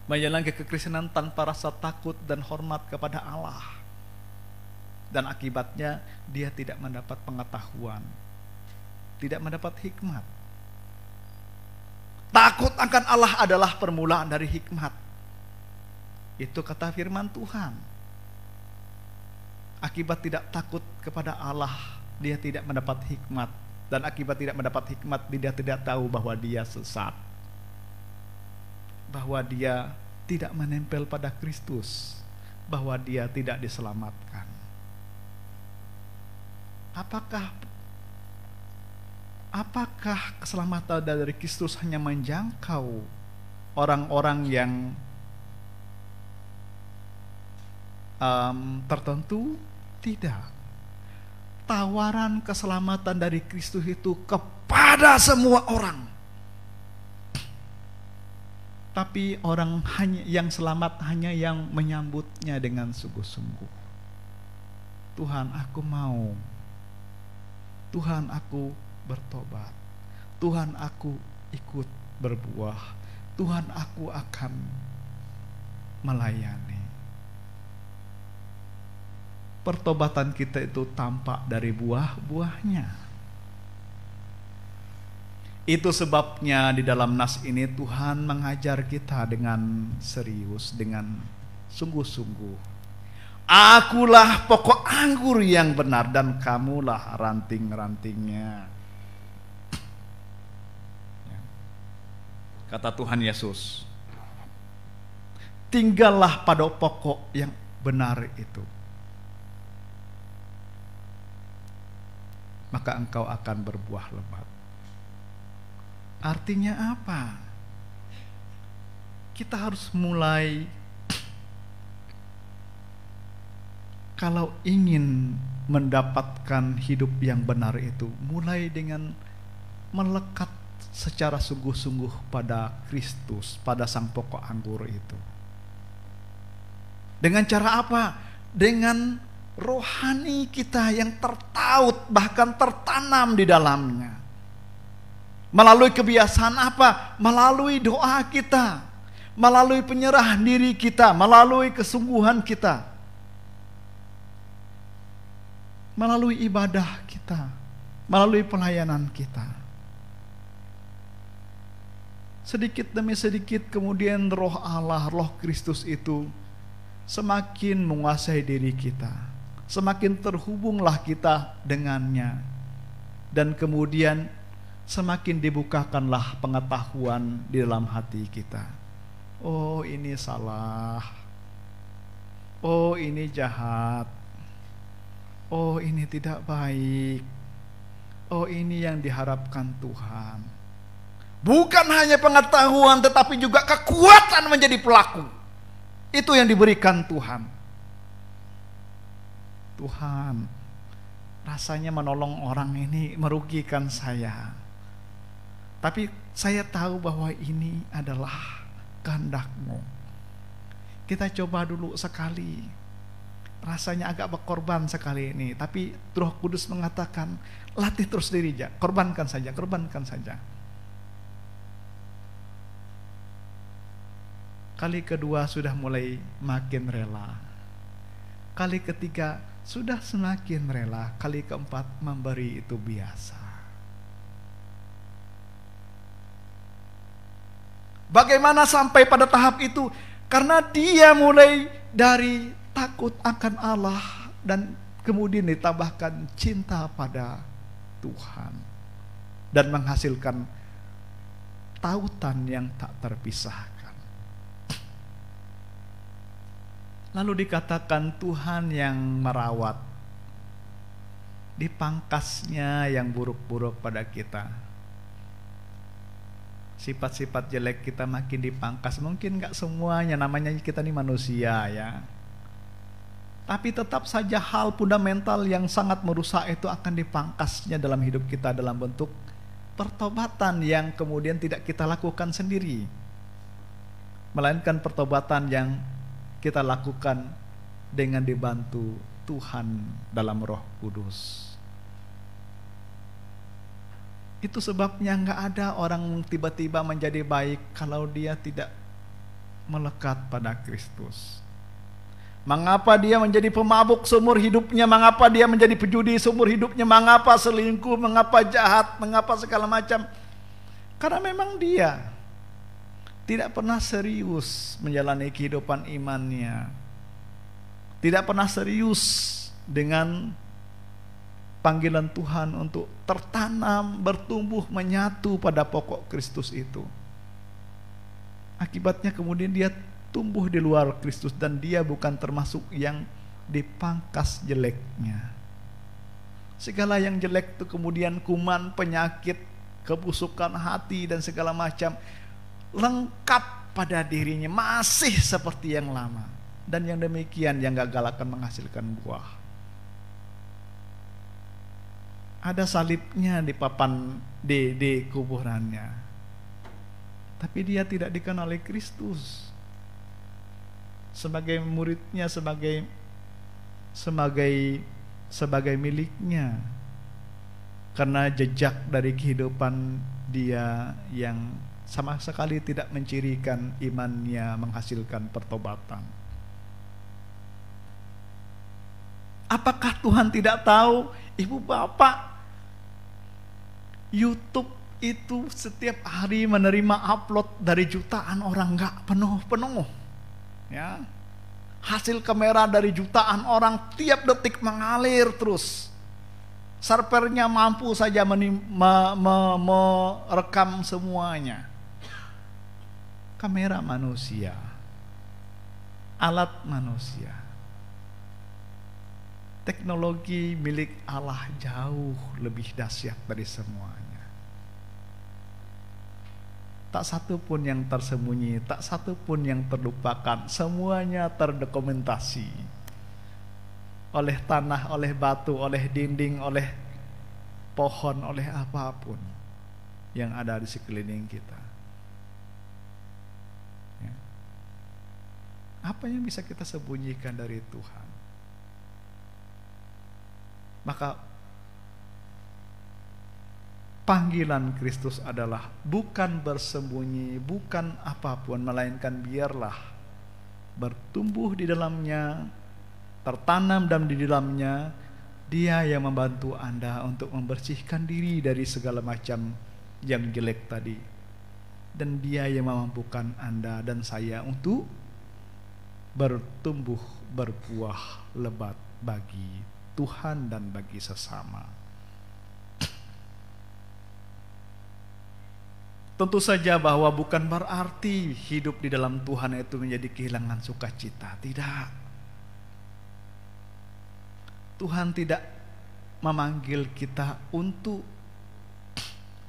Menjalani kekristenan tanpa rasa takut dan hormat kepada Allah, dan akibatnya dia tidak mendapat pengetahuan, tidak mendapat hikmat. Takut akan Allah adalah permulaan dari hikmat. Itu kata firman Tuhan. Akibat tidak takut kepada Allah, dia tidak mendapat hikmat, dan akibat tidak mendapat hikmat, dia tidak tahu bahwa dia sesat. bahwa dia tidak menempel pada Kristus, bahwa dia tidak diselamatkan. Apakah keselamatan dari Kristus hanya menjangkau orang-orang yang tertentu? Tidak. Tawaran keselamatan dari Kristus itu kepada semua orang. Tapi orang hanya yang selamat hanya yang menyambutnya dengan sungguh-sungguh. Tuhan, aku mau. Tuhan, aku bertobat. Tuhan, aku ikut berbuah. Tuhan, aku akan melayani. Pertobatan kita itu tampak dari buah-buahnya. Itu sebabnya di dalam nas ini Tuhan mengajar kita dengan serius, dengan sungguh-sungguh. Akulah pokok anggur yang benar dan kamulah ranting-rantingnya. Kata Tuhan Yesus, tinggallah pada pokok yang benar itu, maka engkau akan berbuah lebat. Artinya apa? Kita harus mulai, kalau ingin mendapatkan hidup yang benar itu, mulai dengan melekat secara sungguh-sungguh pada Kristus, pada sang pokok anggur itu. Dengan cara apa? Dengan rohani kita yang tertaut, bahkan tertanam di dalamnya. Melalui kebiasaan apa? Melalui doa kita, melalui penyerahan diri kita, melalui kesungguhan kita, melalui ibadah kita, melalui pelayanan kita. Sedikit demi sedikit kemudian roh Allah, roh Kristus itu semakin menguasai diri kita. Semakin terhubunglah kita dengannya. Dan kemudian semakin dibukakanlah pengetahuan di dalam hati kita. Oh, ini salah. Oh, ini jahat. Oh, ini tidak baik. Oh, ini yang diharapkan Tuhan. Bukan hanya pengetahuan, tetapi juga kekuatan menjadi pelaku. Itu yang diberikan Tuhan. Tuhan, rasanya menolong orang ini merugikan saya. Tapi saya tahu bahwa ini adalah kehendak-Mu. Kita coba dulu sekali. Rasanya agak berkorban sekali ini. Tapi Roh Kudus mengatakan, latih terus diri, korbankan saja, korbankan saja. Kali kedua sudah mulai makin rela. Kali ketiga sudah semakin rela. Kali keempat memberi itu biasa. Bagaimana sampai pada tahap itu? Karena dia mulai dari takut akan Allah dan kemudian ditambahkan cinta pada Tuhan dan menghasilkan tautan yang tak terpisahkan. Lalu dikatakan Tuhan yang merawat, dipangkasnya yang buruk-buruk pada kita. Sifat-sifat jelek kita makin dipangkas. Mungkin gak semuanya, namanya kita ini manusia ya. Tapi tetap saja hal fundamental yang sangat merusak itu akan dipangkasnya dalam hidup kita dalam bentuk pertobatan yang kemudian tidak kita lakukan sendiri, melainkan pertobatan yang kita lakukan dengan dibantu Tuhan dalam Roh Kudus. Itu sebabnya gak ada orang tiba-tiba menjadi baik kalau dia tidak melekat pada Kristus. Mengapa dia menjadi pemabuk seumur hidupnya? Mengapa dia menjadi pejudi seumur hidupnya? Mengapa selingkuh? Mengapa jahat? Mengapa segala macam? Karena memang dia tidak pernah serius menjalani kehidupan imannya. Tidak pernah serius dengan panggilan Tuhan untuk tertanam, bertumbuh, menyatu pada pokok Kristus itu. Akibatnya kemudian dia tumbuh di luar Kristus dan dia bukan termasuk yang dipangkas jeleknya. Segala yang jelek itu kemudian kuman, penyakit, kebusukan hati dan segala macam lengkap pada dirinya, masih seperti yang lama. Dan yang demikian yang gagal akan menghasilkan buah. Ada salibnya di papan di kuburannya, tapi dia tidak dikenal oleh Kristus sebagai muridnya, sebagai miliknya, karena jejak dari kehidupan dia yang sama sekali tidak mencirikan imannya menghasilkan pertobatan. Apakah Tuhan tidak tahu? Ibu bapak, YouTube itu setiap hari menerima upload dari jutaan orang, nggak penuh, ya. Hasil kamera dari jutaan orang tiap detik mengalir terus. Servernya mampu saja merekam semuanya. Kamera manusia, alat manusia. Teknologi milik Allah jauh lebih dahsyat dari semuanya. Tak satu pun yang tersembunyi, tak satu pun yang terlupakan. Semuanya terdokumentasi oleh tanah, oleh batu, oleh dinding, oleh pohon, oleh apapun yang ada di sekeliling kita. Ya. Apa yang bisa kita sembunyikan dari Tuhan? Maka panggilan Kristus adalah bukan bersembunyi, bukan apapun, melainkan biarlah bertumbuh di dalamnya, tertanam dan di dalamnya. Dia yang membantu Anda untuk membersihkan diri dari segala macam yang jelek tadi. Dan dia yang memampukan Anda dan saya untuk bertumbuh berbuah lebat bagi Tuhan dan bagi sesama. Tentu saja bahwa bukan berarti hidup di dalam Tuhan itu menjadi kehilangan sukacita. Tidak. Tuhan tidak memanggil kita untuk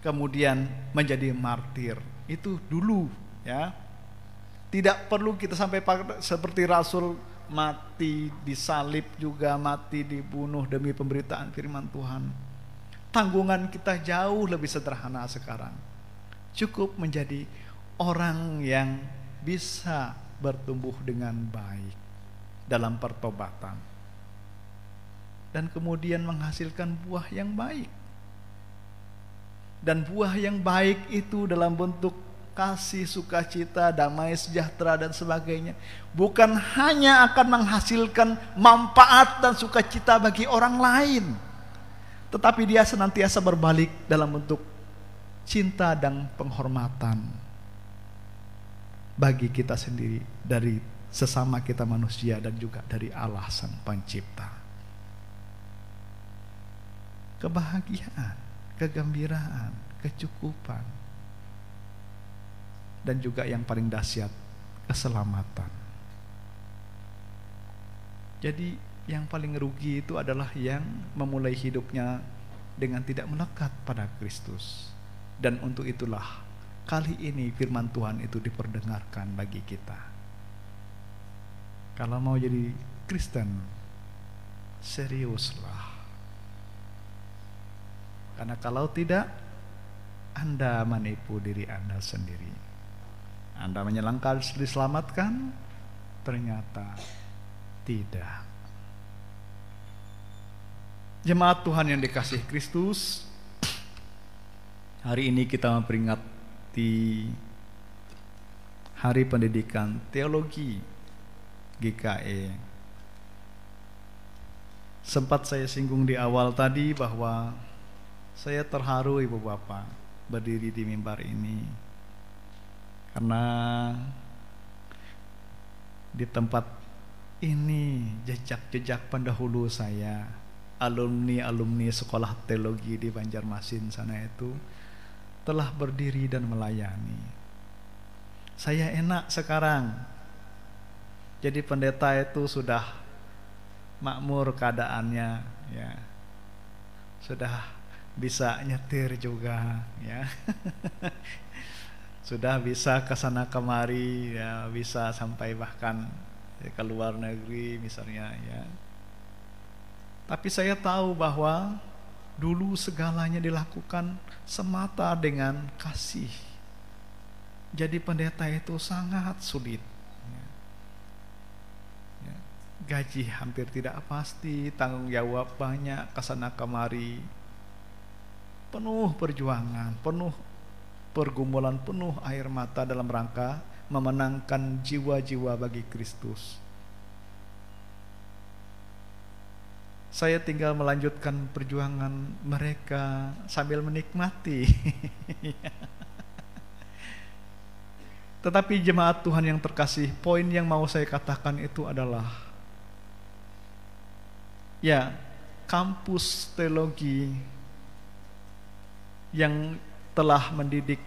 kemudian menjadi martir. Itu dulu, ya. Tidak perlu kita sampai seperti Rasul mati disalib, juga mati dibunuh demi pemberitaan firman Tuhan. Tanggungan kita jauh lebih sederhana sekarang. Cukup menjadi orang yang bisa bertumbuh dengan baik dalam pertobatan dan kemudian menghasilkan buah yang baik. Dan buah yang baik itu dalam bentuk kasih, sukacita, damai, sejahtera dan sebagainya, bukan hanya akan menghasilkan manfaat dan sukacita bagi orang lain, tetapi dia senantiasa berbalik dalam bentuk cinta dan penghormatan bagi kita sendiri, dari sesama kita manusia dan juga dari Allah Sang Pencipta. Kebahagiaan, kegembiraan, kecukupan, dan juga yang paling dahsyat, keselamatan. Jadi yang paling rugi itu adalah yang memulai hidupnya dengan tidak melekat pada Kristus. Dan untuk itulah kali ini firman Tuhan itu diperdengarkan bagi kita. Kalau mau jadi Kristen, seriuslah. Karena kalau tidak, Anda menipu diri Anda sendiri. Anda menyangka diselamatkan, ternyata tidak. Jemaat Tuhan yang dikasihi Kristus, hari ini kita memperingati Hari Pendidikan Teologi GKE. Sempat saya singgung di awal tadi bahwa saya terharu Ibu Bapak berdiri di mimbar ini, karena di tempat ini jejak-jejak pendahulu saya, alumni-alumni sekolah teologi di Banjarmasin sana itu telah berdiri dan melayani. Saya enak sekarang. Jadi pendeta itu sudah makmur keadaannya, ya. Sudah bisa nyetir juga, ya. Sudah bisa ke sana kemari, ya, bisa sampai bahkan ke luar negeri misalnya, ya. Tapi saya tahu bahwa dulu segalanya dilakukan semata dengan kasih. Jadi pendeta itu sangat sulit. Gaji hampir tidak pasti, tanggung jawab banyak, kesana kemari, penuh perjuangan, penuh pergumulan, penuh air mata dalam rangka memenangkan jiwa-jiwa bagi Kristus. Saya tinggal melanjutkan perjuangan mereka sambil menikmati. Tetapi jemaat Tuhan yang terkasih, poin yang mau saya katakan itu adalah, ya, kampus teologi yang telah mendidik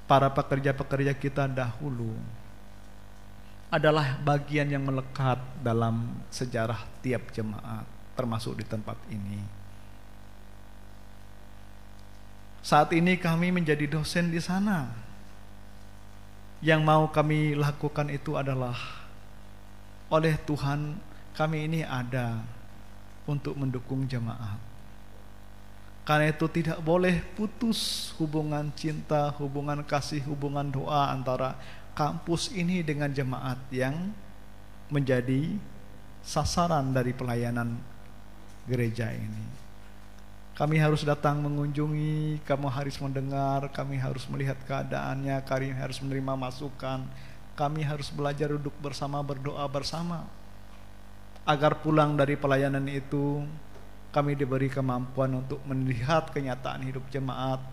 para pekerja-pekerja kita dahulu adalah bagian yang melekat dalam sejarah tiap jemaat, termasuk di tempat ini. Saat ini kami menjadi dosen di sana. Yang mau kami lakukan itu adalah, oleh Tuhan kami ini ada untuk mendukung jemaat. Karena itu tidak boleh putus hubungan cinta, hubungan kasih, hubungan doa antara kampus ini dengan jemaat yang menjadi sasaran dari pelayanan gereja ini. Kami harus datang mengunjungi, kamu harus mendengar, kami harus melihat keadaannya, kami harus menerima masukan, kami harus belajar duduk bersama, berdoa bersama. Agar pulang dari pelayanan itu, kami diberi kemampuan untuk melihat kenyataan hidup jemaat,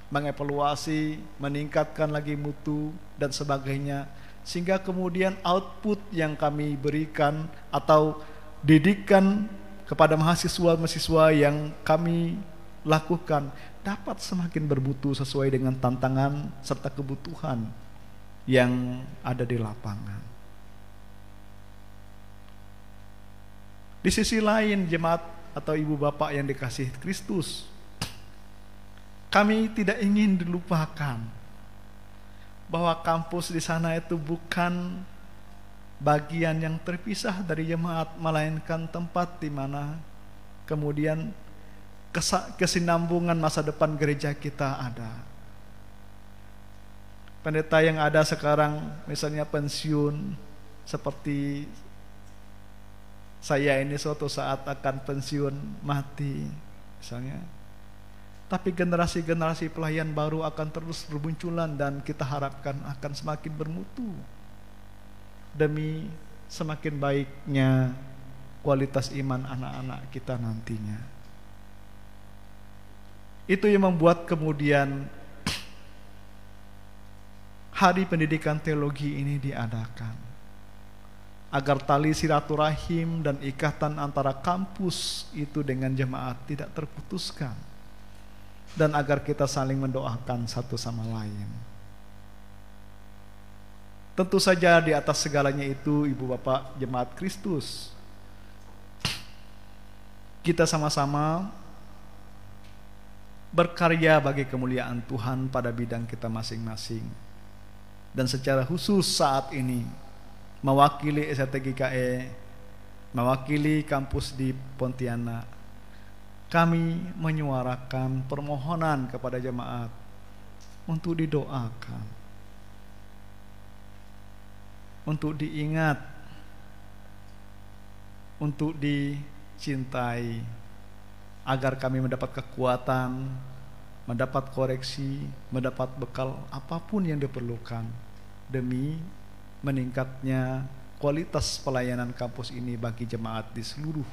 mengevaluasi, meningkatkan lagi mutu, dan sebagainya. Sehingga kemudian output yang kami berikan atau didikan kepada mahasiswa-mahasiswa yang kami lakukan dapat semakin bermutu sesuai dengan tantangan serta kebutuhan yang ada di lapangan. Di sisi lain, jemaat atau ibu bapak yang dikasihi Kristus, kami tidak ingin dilupakan bahwa kampus di sana itu bukan bagian yang terpisah dari jemaat, melainkan tempat di mana kemudian kesinambungan masa depan gereja kita ada. Pendeta yang ada sekarang misalnya pensiun, seperti saya ini suatu saat akan pensiun mati misalnya. Tapi generasi-generasi pelayan baru akan terus bermunculan dan kita harapkan akan semakin bermutu demi semakin baiknya kualitas iman anak-anak kita nantinya. Itu yang membuat kemudian Hari Pendidikan Teologi ini diadakan, agar tali silaturahim dan ikatan antara kampus itu dengan jemaat tidak terputuskan, dan agar kita saling mendoakan satu sama lain. Tentu saja di atas segalanya itu, ibu bapak jemaat Kristus, kita sama-sama berkarya bagi kemuliaan Tuhan pada bidang kita masing-masing. Dan secara khusus saat ini, mewakili STGKE, mewakili kampus di Pontianak, kami menyuarakan permohonan kepada jemaat untuk didoakan, untuk diingat, untuk dicintai, agar kami mendapat kekuatan, mendapat koreksi, mendapat bekal apapun yang diperlukan demi meningkatnya kualitas pelayanan kampus ini bagi jemaat di seluruh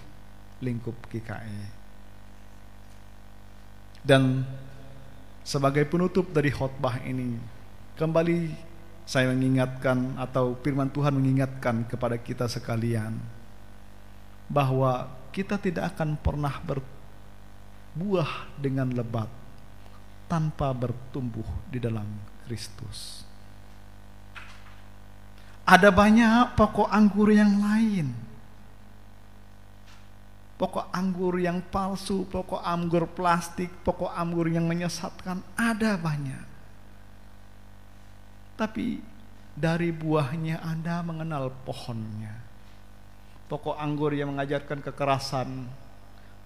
lingkup GKE. Dan sebagai penutup dari khotbah ini, kembali saya mengingatkan, atau firman Tuhan mengingatkan kepada kita sekalian, bahwa kita tidak akan pernah berbuah dengan lebat tanpa bertumbuh di dalam Kristus. Ada banyak pokok anggur yang lain. Pokok anggur yang palsu, pokok anggur plastik, pokok anggur yang menyesatkan, ada banyak. Tapi dari buahnya Anda mengenal pohonnya. Pokok anggur yang mengajarkan kekerasan,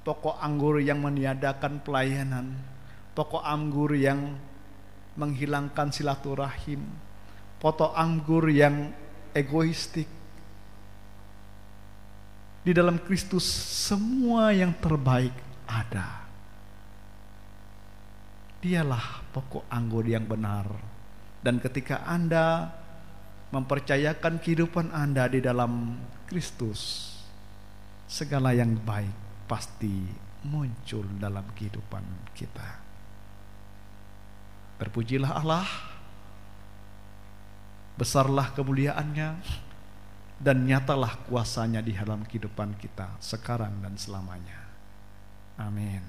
pokok anggur yang meniadakan pelayanan, pokok anggur yang menghilangkan silaturahim, pokok anggur yang egoistik. Di dalam Kristus semua yang terbaik ada. Dialah pokok anggur yang benar. Dan ketika Anda mempercayakan kehidupan Anda di dalam Kristus, segala yang baik pasti muncul dalam kehidupan kita. Terpujilah Allah, besarlah kemuliaan-Nya, dan nyatalah kuasa-Nya di dalam kehidupan kita sekarang dan selamanya. Amin.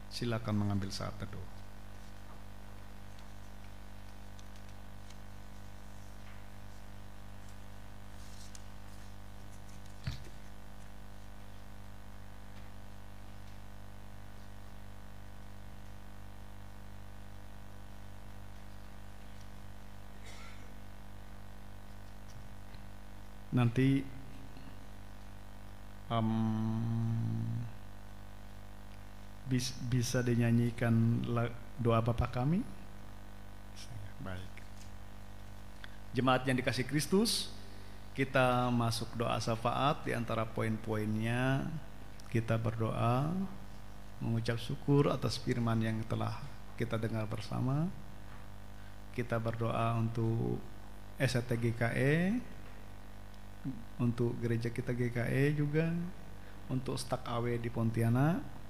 Silakan mengambil saat teduh. Nanti bisa dinyanyikan doa Bapa Kami. Baik. Jemaat yang dikasihi Kristus, kita masuk doa syafaat. Di antara poin-poinnya kita berdoa mengucap syukur atas firman yang telah kita dengar bersama. Kita berdoa untuk STT GKE, untuk gereja kita GKE juga, untuk Stak AW di Pontianak.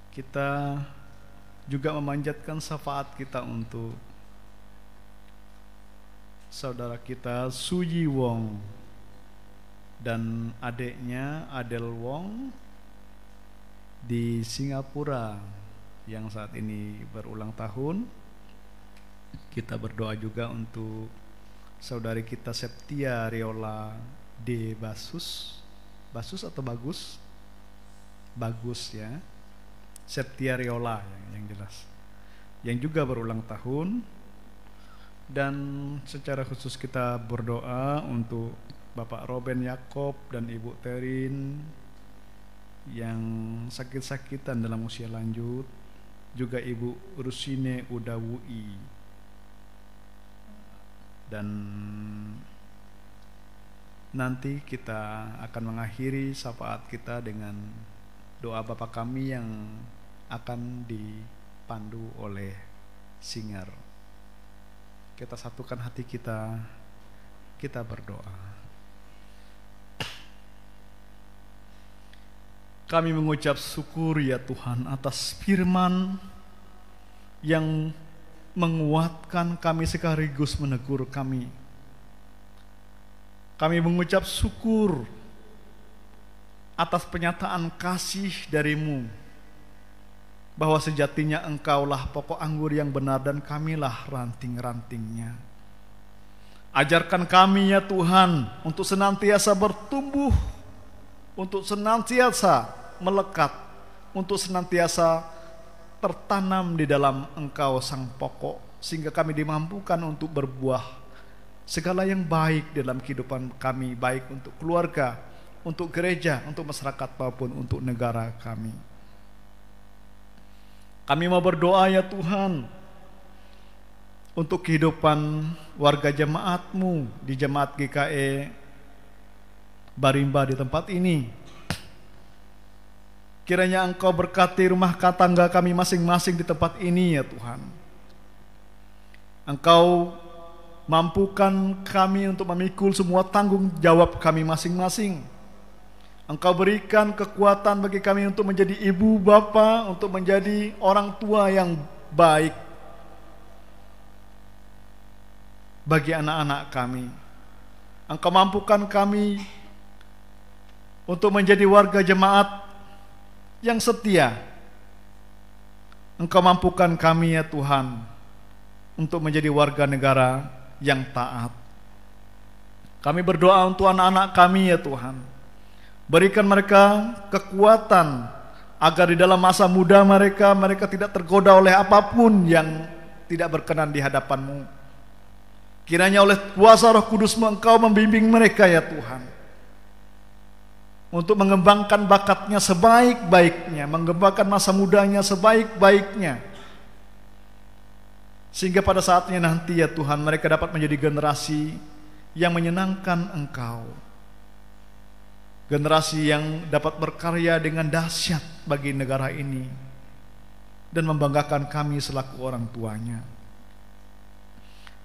Kita juga memanjatkan syafaat kita untuk saudara kita Suji Wong dan adiknya Adel Wong di Singapura yang saat ini berulang tahun. Kita berdoa juga untuk saudari kita Septia Riola D. Basus atau Bagus? Bagus ya. Septia Riola yang jelas, yang juga berulang tahun. Dan secara khusus kita berdoa untuk Bapak Robin Yakob dan Ibu Terin yang sakit-sakitan dalam usia lanjut, juga Ibu Rusine Udawui. Dan nanti kita akan mengakhiri syafaat kita dengan doa Bapa Kami yang akan dipandu oleh singer. Kita satukan hati kita, kita berdoa. Kami mengucap syukur ya Tuhan atas firman yang menguatkan kami sekaligus menegur kami. Kami mengucap syukur atas penyataan kasih dari-Mu, bahwa sejatinya Engkaulah pokok anggur yang benar dan kamilah ranting-rantingnya. Ajarkan kami ya Tuhan untuk senantiasa bertumbuh, untuk senantiasa melekat, untuk senantiasa tertanam di dalam Engkau sang pokok, sehingga kami dimampukan untuk berbuah segala yang baik dalam kehidupan kami, baik untuk keluarga, untuk gereja, untuk masyarakat maupun untuk negara kami. Kami mau berdoa ya Tuhan untuk kehidupan warga jemaat-Mu di jemaat GKE Barimba di tempat ini. Kiranya Engkau berkati rumah tangga kami masing-masing di tempat ini ya Tuhan. Engkau mampukan kami untuk memikul semua tanggung jawab kami masing-masing. Engkau berikan kekuatan bagi kami untuk menjadi ibu bapa, untuk menjadi orang tua yang baik bagi anak-anak kami. Engkau mampukan kami untuk menjadi warga jemaat yang setia, Engkau mampukan kami ya Tuhan untuk menjadi warga negara yang taat. Kami berdoa untuk anak-anak kami ya Tuhan. Berikan mereka kekuatan agar di dalam masa muda mereka tidak tergoda oleh apapun yang tidak berkenan di hadapan-Mu. Kiranya oleh kuasa Roh Kudus-Mu Engkau membimbing mereka ya Tuhan, untuk mengembangkan bakatnya sebaik-baiknya, mengembangkan masa mudanya sebaik-baiknya, sehingga pada saatnya nanti ya Tuhan mereka dapat menjadi generasi yang menyenangkan Engkau, generasi yang dapat berkarya dengan dahsyat bagi negara ini dan membanggakan kami selaku orang tuanya.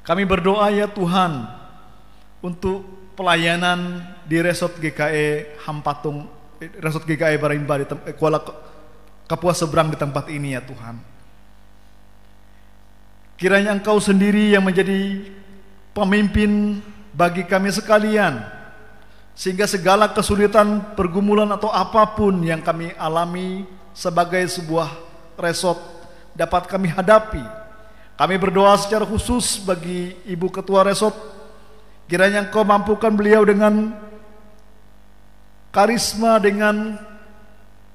Kami berdoa ya Tuhan untuk pelayanan di Resort GKE Hampatung, Resort GKE Barimba di Kuala Kapuas Seberang di tempat ini ya Tuhan. Kiranya Engkau sendiri yang menjadi pemimpin bagi kami sekalian, sehingga segala kesulitan, pergumulan atau apapun yang kami alami sebagai sebuah resort dapat kami hadapi. Kami berdoa secara khusus bagi Ibu Ketua Resort, kiranya Engkau mampukan beliau dengan karisma, dengan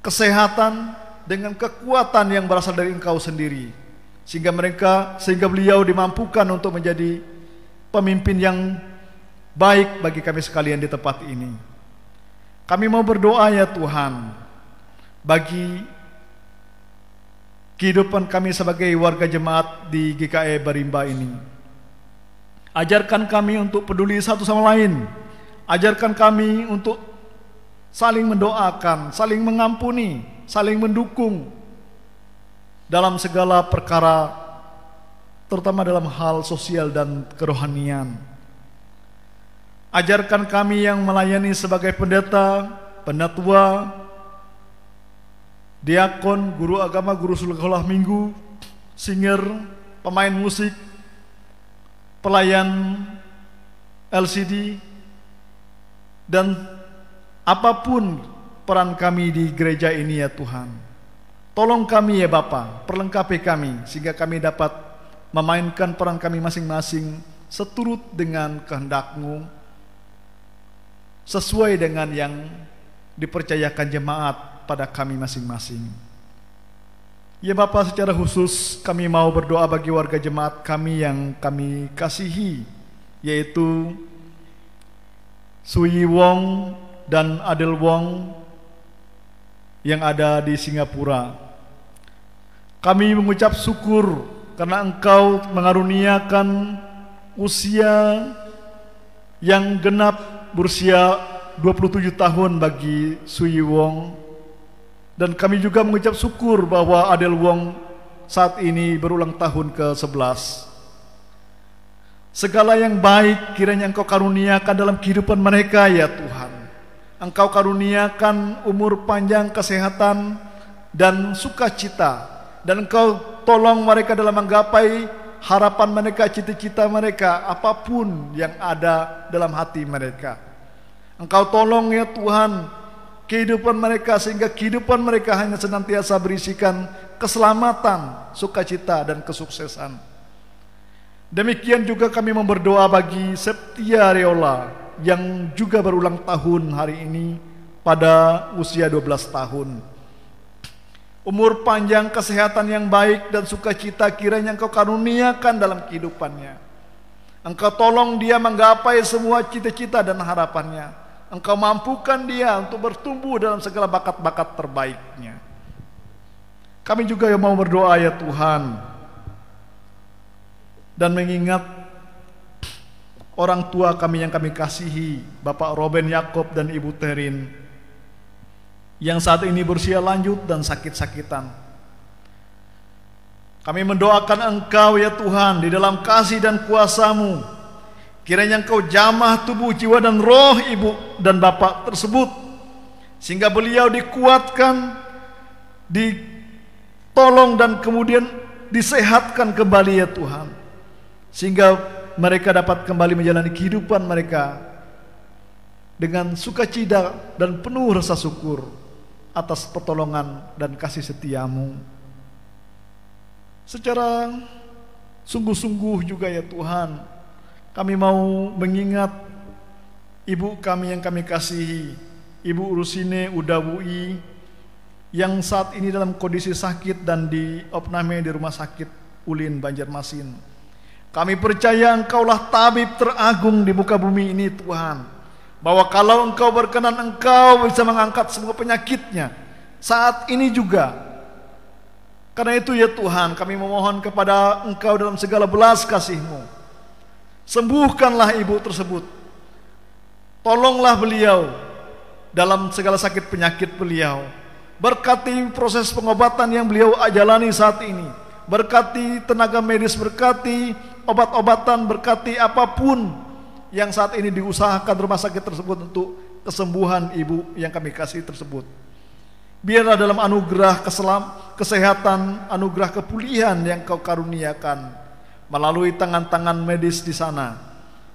kesehatan, dengan kekuatan yang berasal dari Engkau sendiri, sehingga beliau dimampukan untuk menjadi pemimpin yang baik bagi kami sekalian di tempat ini. Kami mau berdoa ya Tuhan bagi kehidupan kami sebagai warga jemaat di GKE Barimba ini. Ajarkan kami untuk peduli satu sama lain. Ajarkan kami untuk saling mendoakan, saling mengampuni, saling mendukung dalam segala perkara, terutama dalam hal sosial dan kerohanian. Ajarkan kami yang melayani sebagai pendeta, penatua, diakon, guru agama, guru sekolah minggu, singer, pemain musik, pelayan LCD, dan apapun peran kami di gereja ini ya Tuhan. Tolong kami ya Bapa, perlengkapi kami sehingga kami dapat memainkan peran kami masing-masing seturut dengan kehendak-Mu, sesuai dengan yang dipercayakan jemaat pada kami masing-masing. Ya Bapa, secara khusus kami mau berdoa bagi warga jemaat kami yang kami kasihi, yaitu Suyi Wong dan Adel Wong yang ada di Singapura. Kami mengucap syukur karena Engkau mengaruniakan usia yang genap berusia 27 tahun bagi Suyi Wong. Dan kami juga mengucap syukur bahwa Adel Wong saat ini berulang tahun ke-11. Segala yang baik kiranya Engkau karuniakan dalam kehidupan mereka ya Tuhan. Engkau karuniakan umur panjang, kesehatan, dan sukacita. Dan Engkau tolong mereka dalam menggapai harapan mereka, cita-cita mereka, apapun yang ada dalam hati mereka. Engkau tolong ya Tuhan kehidupan mereka, sehingga kehidupan mereka hanya senantiasa berisikan keselamatan, sukacita, dan kesuksesan. Demikian juga kami berdoa bagi Septia Reola yang juga berulang tahun hari ini pada usia 12 tahun. Umur panjang, kesehatan yang baik, dan sukacita kiranya Engkau karuniakan dalam kehidupannya. Engkau tolong dia menggapai semua cita-cita dan harapannya. Engkau mampukan dia untuk bertumbuh dalam segala bakat-bakat terbaiknya. Kami juga yang mau berdoa ya Tuhan, dan mengingat orang tua kami yang kami kasihi, Bapak Robin Yakob dan Ibu Terin, yang saat ini berusia lanjut dan sakit-sakitan. Kami mendoakan Engkau ya Tuhan di dalam kasih dan kuasa-Mu. Kiranya Engkau jamah tubuh, jiwa, dan roh ibu dan bapak tersebut, sehingga beliau dikuatkan, ditolong, dan kemudian disehatkan kembali ya Tuhan, sehingga mereka dapat kembali menjalani kehidupan mereka dengan sukacita dan penuh rasa syukur atas pertolongan dan kasih setia-Mu. secara sungguh-sungguh juga ya Tuhan. Kami mau mengingat ibu kami yang kami kasihi, Ibu Rusine Udawui, yang saat ini dalam kondisi sakit dan diopname di Rumah Sakit Ulin Banjarmasin. Kami percaya Engkaulah tabib teragung di muka bumi ini Tuhan, bahwa kalau Engkau berkenan, Engkau bisa mengangkat semua penyakitnya saat ini juga. Karena itu ya Tuhan, kami memohon kepada Engkau dalam segala belas kasih-Mu, sembuhkanlah ibu tersebut. Tolonglah beliau dalam segala sakit penyakit beliau. Berkati proses pengobatan yang beliau jalani saat ini. Berkati tenaga medis, berkati obat-obatan, berkati apapun yang saat ini diusahakan rumah sakit tersebut untuk kesembuhan ibu yang kami kasih tersebut. Biarlah dalam anugerah kesehatan, anugerah kepulihan yang Kau karuniakan melalui tangan-tangan medis di sana,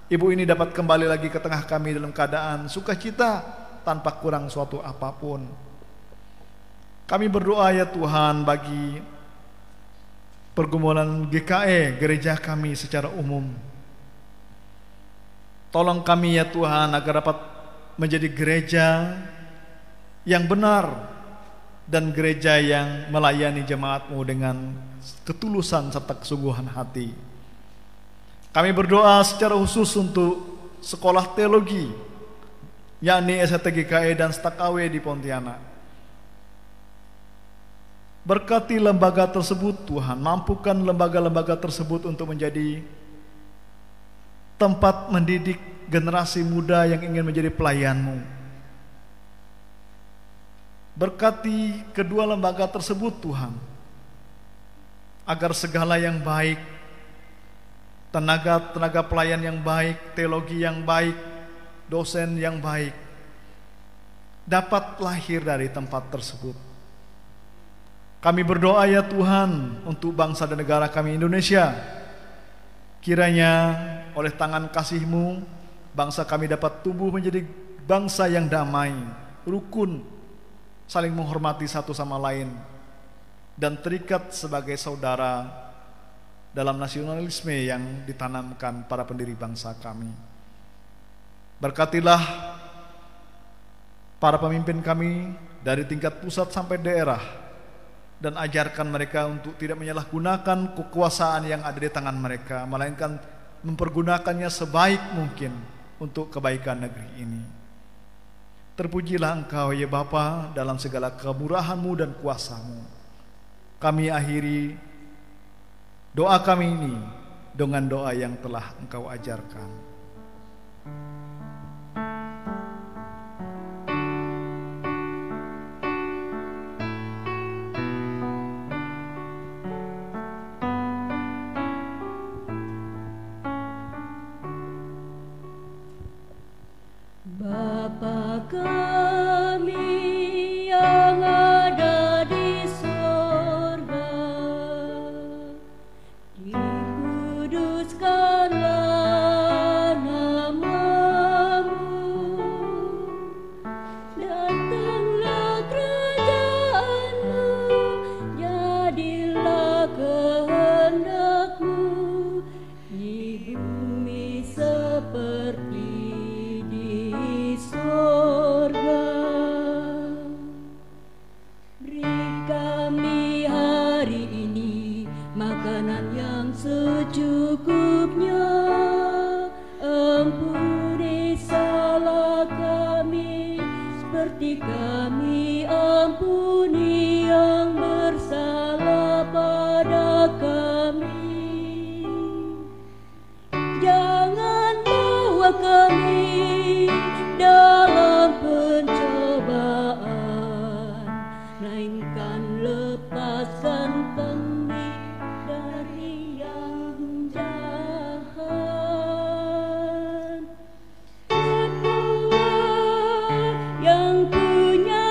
ibu ini dapat kembali lagi ke tengah kami dalam keadaan sukacita tanpa kurang suatu apapun. Kami berdoa ya Tuhan bagi pergumulan GKE, gereja kami secara umum. Tolong kami ya Tuhan agar dapat menjadi gereja yang benar dan gereja yang melayani jemaat-Mu dengan ketulusan serta kesungguhan hati. Kami berdoa secara khusus untuk sekolah teologi, yakni STT GKE dan STAK-AW di Pontianak. Berkati lembaga tersebut Tuhan, mampukan lembaga-lembaga tersebut untuk menjadi tempat mendidik generasi muda yang ingin menjadi pelayan-Mu. Berkati kedua lembaga tersebut Tuhan, agar segala yang baik, tenaga pelayan yang baik, teologi yang baik, dosen yang baik, dapat lahir dari tempat tersebut. Kami berdoa ya Tuhan untuk bangsa dan negara kami Indonesia. Kiranya oleh tangan kasih-Mu, bangsa kami dapat tumbuh menjadi bangsa yang damai, rukun, saling menghormati satu sama lain, dan terikat sebagai saudara dalam nasionalisme yang ditanamkan para pendiri bangsa kami. Berkatilah para pemimpin kami dari tingkat pusat sampai daerah, dan ajarkan mereka untuk tidak menyalahgunakan kekuasaan yang ada di tangan mereka, melainkan mempergunakannya sebaik mungkin untuk kebaikan negeri ini. Terpujilah Engkau ya Bapa dalam segala kemurahan-Mu dan kuasa-Mu. Kami akhiri doa kami ini dengan doa yang telah Engkau ajarkan. Bapa kami yang ada di sorga, dikuduskanlah nama-Mu, datanglah kerajaan-Mu, jadilah kehendak-Mu di bumi seperti sorga. Beri kami hari ini makanan yang secukupnya, ampuni salah kami seperti kami ampuni yang bersalah pada kami. Jangan bawa kami dalam pencobaan, melainkan lepaskan kami dari yang jahat. Engkau yang punya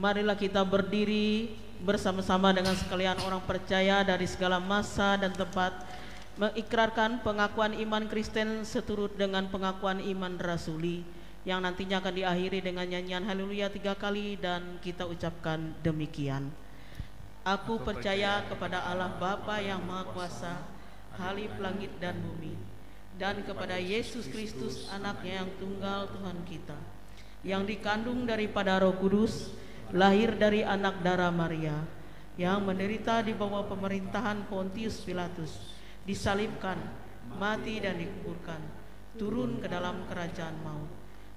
Marilah kita berdiri bersama-sama dengan sekalian orang percaya dari segala masa dan tempat, mengikrarkan pengakuan iman Kristen seturut dengan pengakuan iman rasuli yang nantinya akan diakhiri dengan nyanyian haleluya 3 kali, dan kita ucapkan demikian. Aku percaya kepada Allah Bapa yang Maha Kuasa, Khalif langit dan bumi, dan kepada Yesus Kristus anaknya yang tunggal Tuhan kita, yang dikandung daripada Roh Kudus, lahir dari anak darah Maria, yang menderita di bawah pemerintahan Pontius Pilatus, disalibkan, mati dan dikuburkan, turun ke dalam kerajaan maut.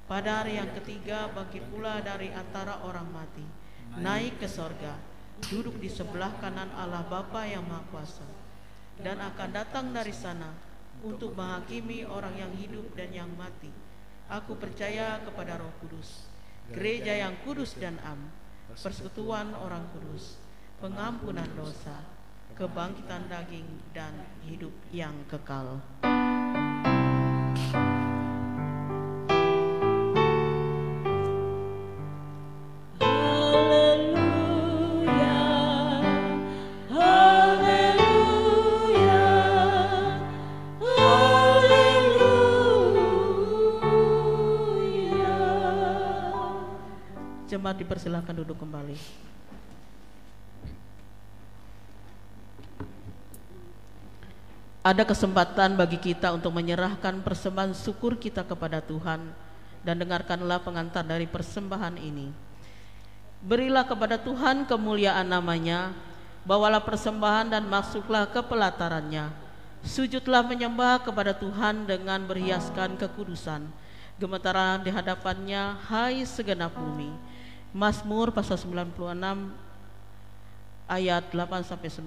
Pada hari yang ketiga bangkit pula dari antara orang mati, naik ke sorga, duduk di sebelah kanan Allah Bapa yang Maha Kuasa, dan akan datang dari sana untuk menghakimi orang yang hidup dan yang mati. Aku percaya kepada Roh Kudus, gereja yang kudus dan am, persekutuan orang kudus, pengampunan dosa, kebangkitan daging, dan hidup yang kekal. Jemaat dipersilakan duduk kembali. Ada kesempatan bagi kita untuk menyerahkan persembahan syukur kita kepada Tuhan, dan dengarkanlah pengantar dari persembahan ini. Berilah kepada Tuhan kemuliaan namanya, bawalah persembahan dan masuklah ke pelatarannya. Sujudlah menyembah kepada Tuhan dengan berhiaskan kekudusan. Gemetarlah di hadapannya, hai segenap bumi. Mazmur pasal 96 ayat 8-9.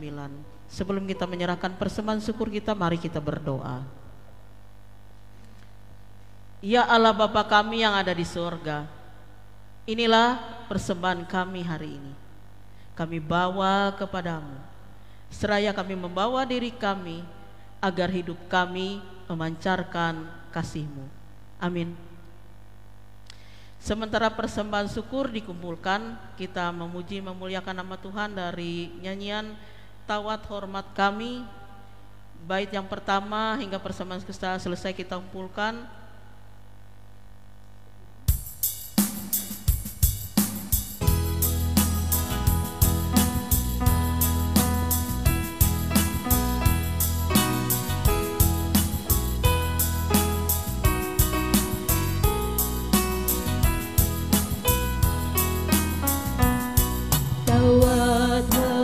Sebelum kita menyerahkan persembahan syukur kita, mari kita berdoa. Ya Allah Bapa kami yang ada di surga, inilah persembahan kami hari ini. Kami bawa kepadamu, seraya kami membawa diri kami, agar hidup kami memancarkan kasih-Mu. Amin. Sementara persembahan syukur dikumpulkan, kita memuji memuliakan nama Tuhan dari nyanyian Tawat Hormat Kami. Bait yang pertama hingga persembahan kita selesai kita kumpulkan. Allah telah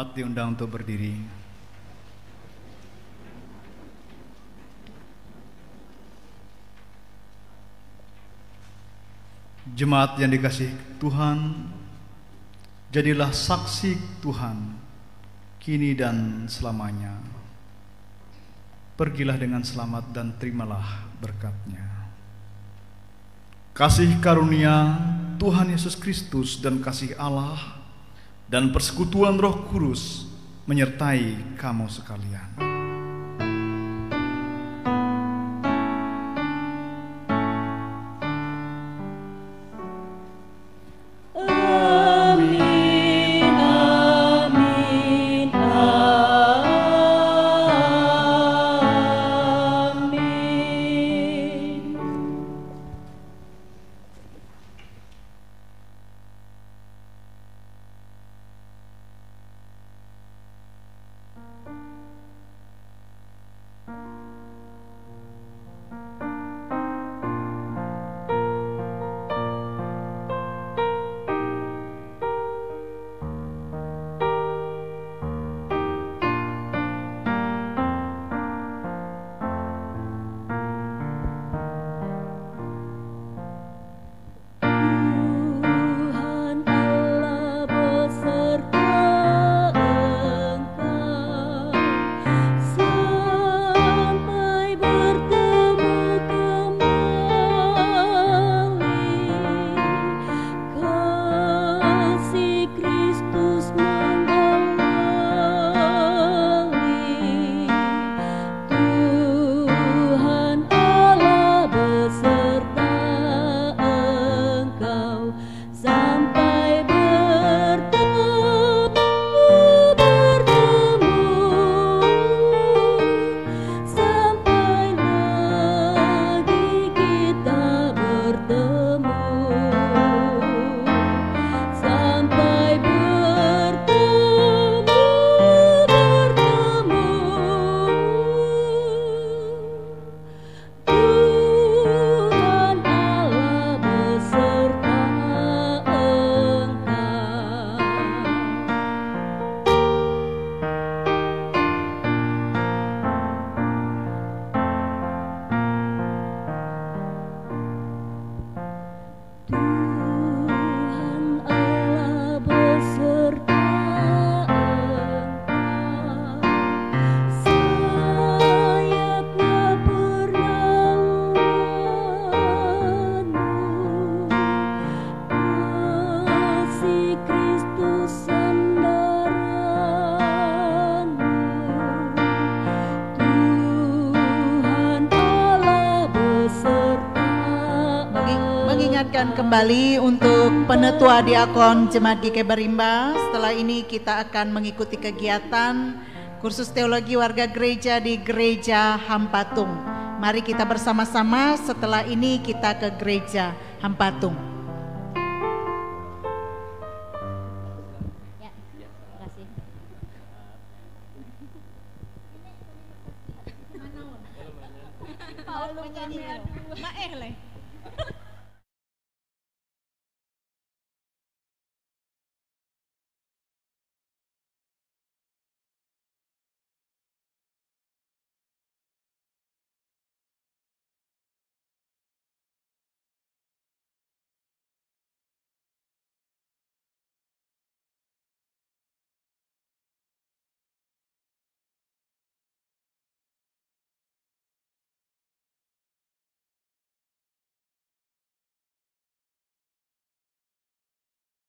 Jemaat diundang untuk berdiri. Jemaat yang dikasihi Tuhan, jadilah saksi Tuhan kini dan selamanya. Pergilah dengan selamat dan terimalah berkat-Nya. Kasih karunia Tuhan Yesus Kristus dan kasih Allah dan persekutuan Roh Kudus menyertai kamu sekalian. Kembali untuk penetua diakon Jemaat GKI Barimba. Setelah ini kita akan mengikuti kegiatan kursus teologi warga gereja di Gereja Hampatung. Mari kita bersama-sama setelah ini kita ke Gereja Hampatung. Ya, terima kasih. Malu penyanyi.